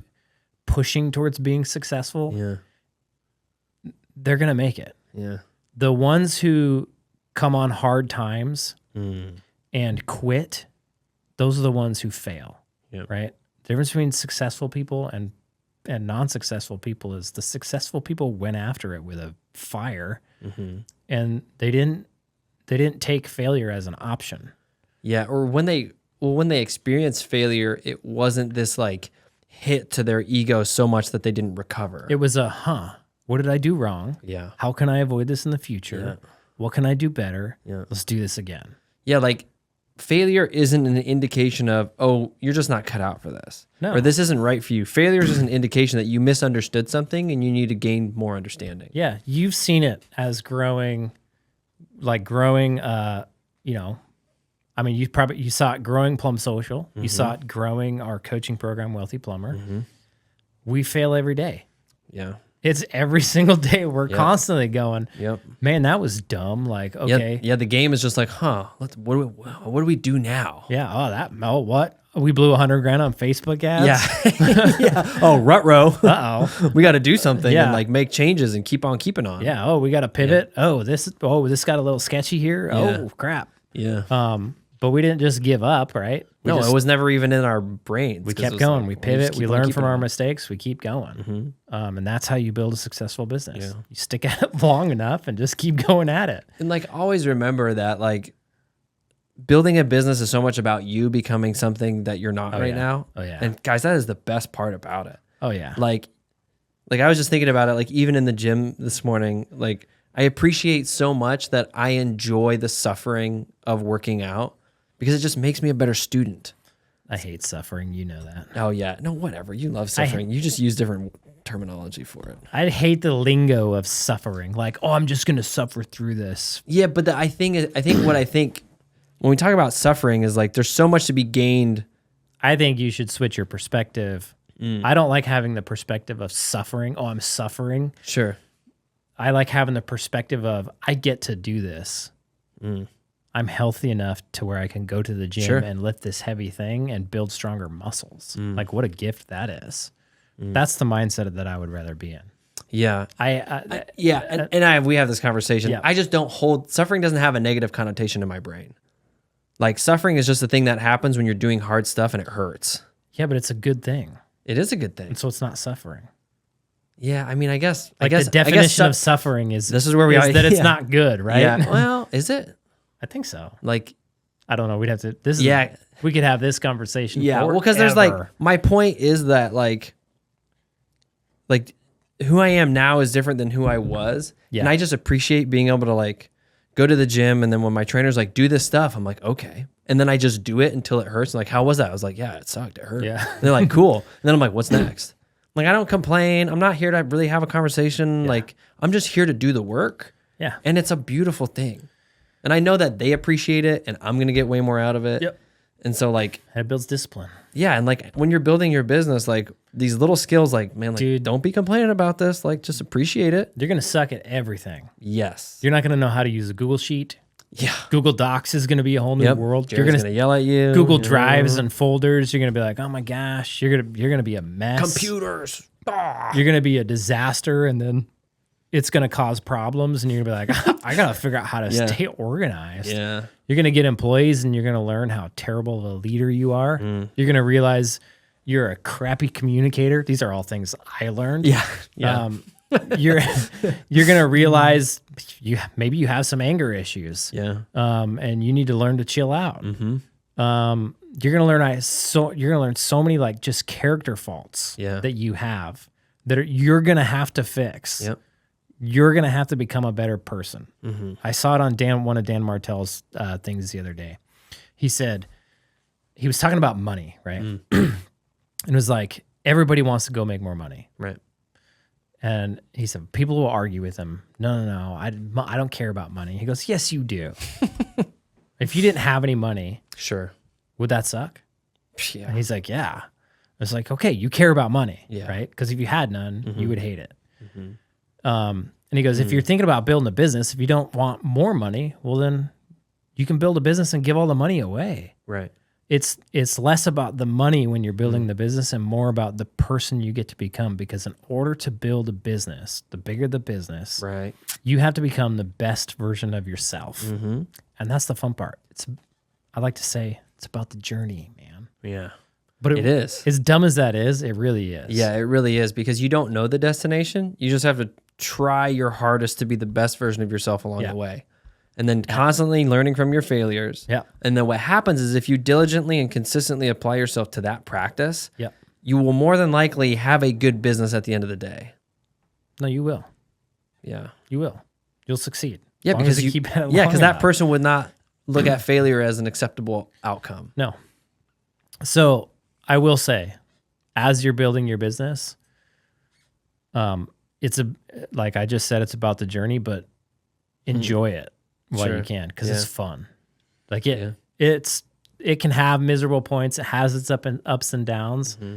pushing towards being successful. Yeah. They're going to make it. Yeah. The ones who come on hard times and quit, those are the ones who fail, right? The difference between successful people and non-successful people is the successful people went after it with a fire, and they didn't take failure as an option. Yeah, or when they experienced failure, it wasn't this like hit to their ego so much that they didn't recover. It was what did I do wrong? Yeah. How can I avoid this in the future? Yeah. What can I do better? Yeah. Let's do this again. Yeah, like failure isn't an indication of, oh, you're just not cut out for this. No. Or this isn't right for you. Failure is just an indication that you misunderstood something and you need to gain more understanding. Yeah, you've seen it as growing, I mean, you saw it growing Plum Social. You saw it growing our coaching program, Wealthy Plumber. We fail every day. Yeah. It's every single day. We're constantly going, man, that was dumb. Like, okay. Yeah, the game is just like, what do we do now? Yeah, what? We blew $100,000 on Facebook ads? Yeah. Yeah. Oh, rut-row. Uh-oh. We got to do something and like make changes and keep on keeping on. Yeah. Oh, we got to pivot. Yeah. This got a little sketchy here. Yeah. Oh, crap. Yeah. But we didn't just give up, right? It was never even in our brains. We kept going. Like, we pivot. We learn from our mistakes. We keep going. And that's how you build a successful business. Yeah. You stick at it long enough and just keep going at it. And like always remember that like building a business is so much about you becoming something that you're not now. Oh yeah. And guys, that is the best part about it. Oh yeah. Like I was just thinking about it, like even in the gym this morning, like I appreciate so much that I enjoy the suffering of working out because it just makes me a better student. I hate suffering. You know that. Oh yeah. No, whatever. You love suffering. You just use different terminology for it. I hate the lingo of suffering. Like, oh, I'm just going to suffer through this. Yeah. But I think when we talk about suffering is like, there's so much to be gained. I think you should switch your perspective. I don't like having the perspective of suffering. Oh, I'm suffering. Sure. I like having the perspective of I get to do this. I'm healthy enough to where I can go to the gym and lift this heavy thing and build stronger muscles. Like what a gift that is. That's the mindset that I would rather be in. Yeah. We have this conversation. Yeah. I just don't suffering doesn't have a negative connotation in my brain. Like suffering is just a thing that happens when you're doing hard stuff and it hurts. Yeah, but it's a good thing. It is a good thing. And so it's not suffering. Yeah, I mean, I guess the definition of suffering is this is where we are. That it's not good, right? Yeah. Well, is it? I think so. Like, I don't know. We'd have to. We could have this conversation. Yeah. Forever. Well, because there's like my point is that like who I am now is different than who I was, and I just appreciate being able to like go to the gym, and then when my trainer's like do this stuff, I'm like okay, and then I just do it until it hurts. And like, how was that? I was like, yeah, it sucked. It hurt. Yeah. And they're like, cool. And then I'm like, what's next? Like, I don't complain. I'm not here to really have a conversation. Yeah. Like, I'm just here to do the work. Yeah. And it's a beautiful thing. And I know that they appreciate it, and I'm going to get way more out of it. Yep. And so, like... It builds discipline. Yeah, and like when you're building your business, like these little skills, like man, like Dude. don't be complaining about this. Like just appreciate it. You're going to suck at everything. Yes. You're not going to know how to use a Google Sheet. Yeah. Google Docs is going to be a whole new world. Jared's You're going gonna yell at you. Google you know? Drives and folders. You're going to be like, oh my gosh, you're going to be a mess. Computers. You're going to be a disaster, and then it's going to cause problems, and you're going to be like, I got to figure out how to stay organized. Yeah. You're going to get employees, and you're going to learn how terrible of a leader you are. Mm. You're going to realize you're a crappy communicator. These are all things I learned. Yeah. Yeah. You're going to realize maybe you have some anger issues. yeah. And you need to learn to chill out. Mm-hmm. You're going to learn so many like just character faults that you have that you're going to have to fix. Yep. You're going to have to become a better person. Mm-hmm. I saw it on one of Dan Martell's things the other day. He said, he was talking about money, right? Mm. And it was like, everybody wants to go make more money. Right. And he said, people will argue with him. No, I don't care about money. He goes, yes, you do. If you didn't have any money, Sure. would that suck? Yeah. And he's like, yeah. It's like, okay, you care about money, Yeah. right? Because if you had none, you would hate it. Mm-hmm. And he goes, if you're thinking about building a business, if you don't want more money, well, then you can build a business and give all the money away. Right. It's less about the money when you're building the business and more about the person you get to become. Because in order to build a business, the bigger the business, Right. you have to become the best version of yourself. Mm-hmm. And that's the fun part. I like to say it's about the journey, man. Yeah. But It is. As dumb as that is, it really is. Yeah, it really is because you don't know the destination. You just have to try your hardest to be the best version of yourself along the way. And then constantly learning from your failures. Yeah. And then what happens is if you diligently and consistently apply yourself to that practice, Yeah. you will more than likely have a good business at the end of the day. No, you will. Yeah. You will. You'll succeed. Yeah, As long because as you keep at it yeah, long because that enough. person would not look at failure as an acceptable outcome. No. So I will say, as you're building your business, it's like I just said, it's about the journey, but enjoy it while Sure. you can, because Yeah. it's fun. Like it can have miserable points. It has its ups and downs. Mm-hmm.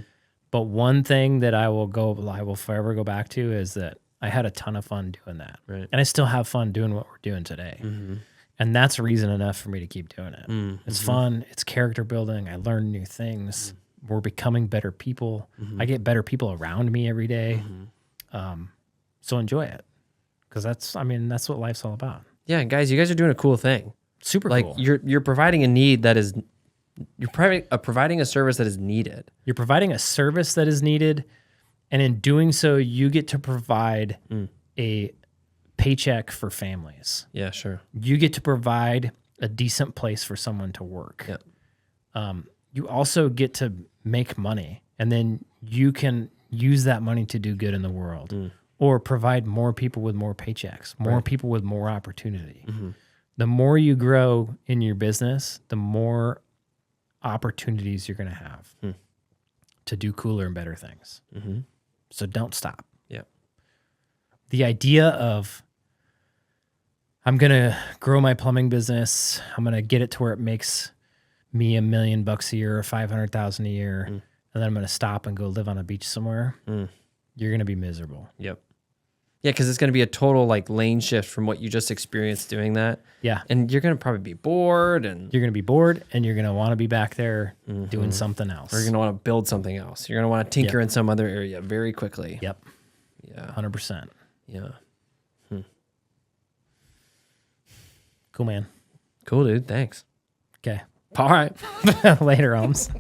But one thing that I will forever go back to is that I had a ton of fun doing that. Right. And I still have fun doing what we're doing today. Mm-hmm. And that's reason enough for me to keep doing it. Mm-hmm. It's fun. It's character building. I learn new things. We're becoming better people. I get better people around me every day. So enjoy it. Because that's what life's all about. Yeah, and guys, you guys are doing a cool thing. Super Like cool. you're providing a need that is providing a service that is needed. You're providing a service that is needed. And in doing so, you get to provide a paycheck for families. Yeah, sure. You get to provide a decent place for someone to work. Yeah. You also get to make money, and then you can use that money to do good in the world or provide more people with more paychecks, more people with more opportunity. The more you grow in your business, the more opportunities you're going to have to do cooler and better things. So don't stop. Yeah. The idea of I'm going to grow my plumbing business, I'm going to get it to where it makes me $1 million a year or 500,000 a year, and then I'm going to stop and go live on a beach somewhere. You're going to be miserable. Yep. Yeah, because it's going to be a total like lane shift from what you just experienced doing that. Yeah. And you're going to probably be bored and You're going to be bored, and you're going to want to be back there doing something else. or you're going to want to build something else. You're going to want to tinker in some other area very quickly. Yep. Yeah. 100%. Yeah. Cool, man. Cool, dude. Thanks. Okay. All right. Later, Holmes.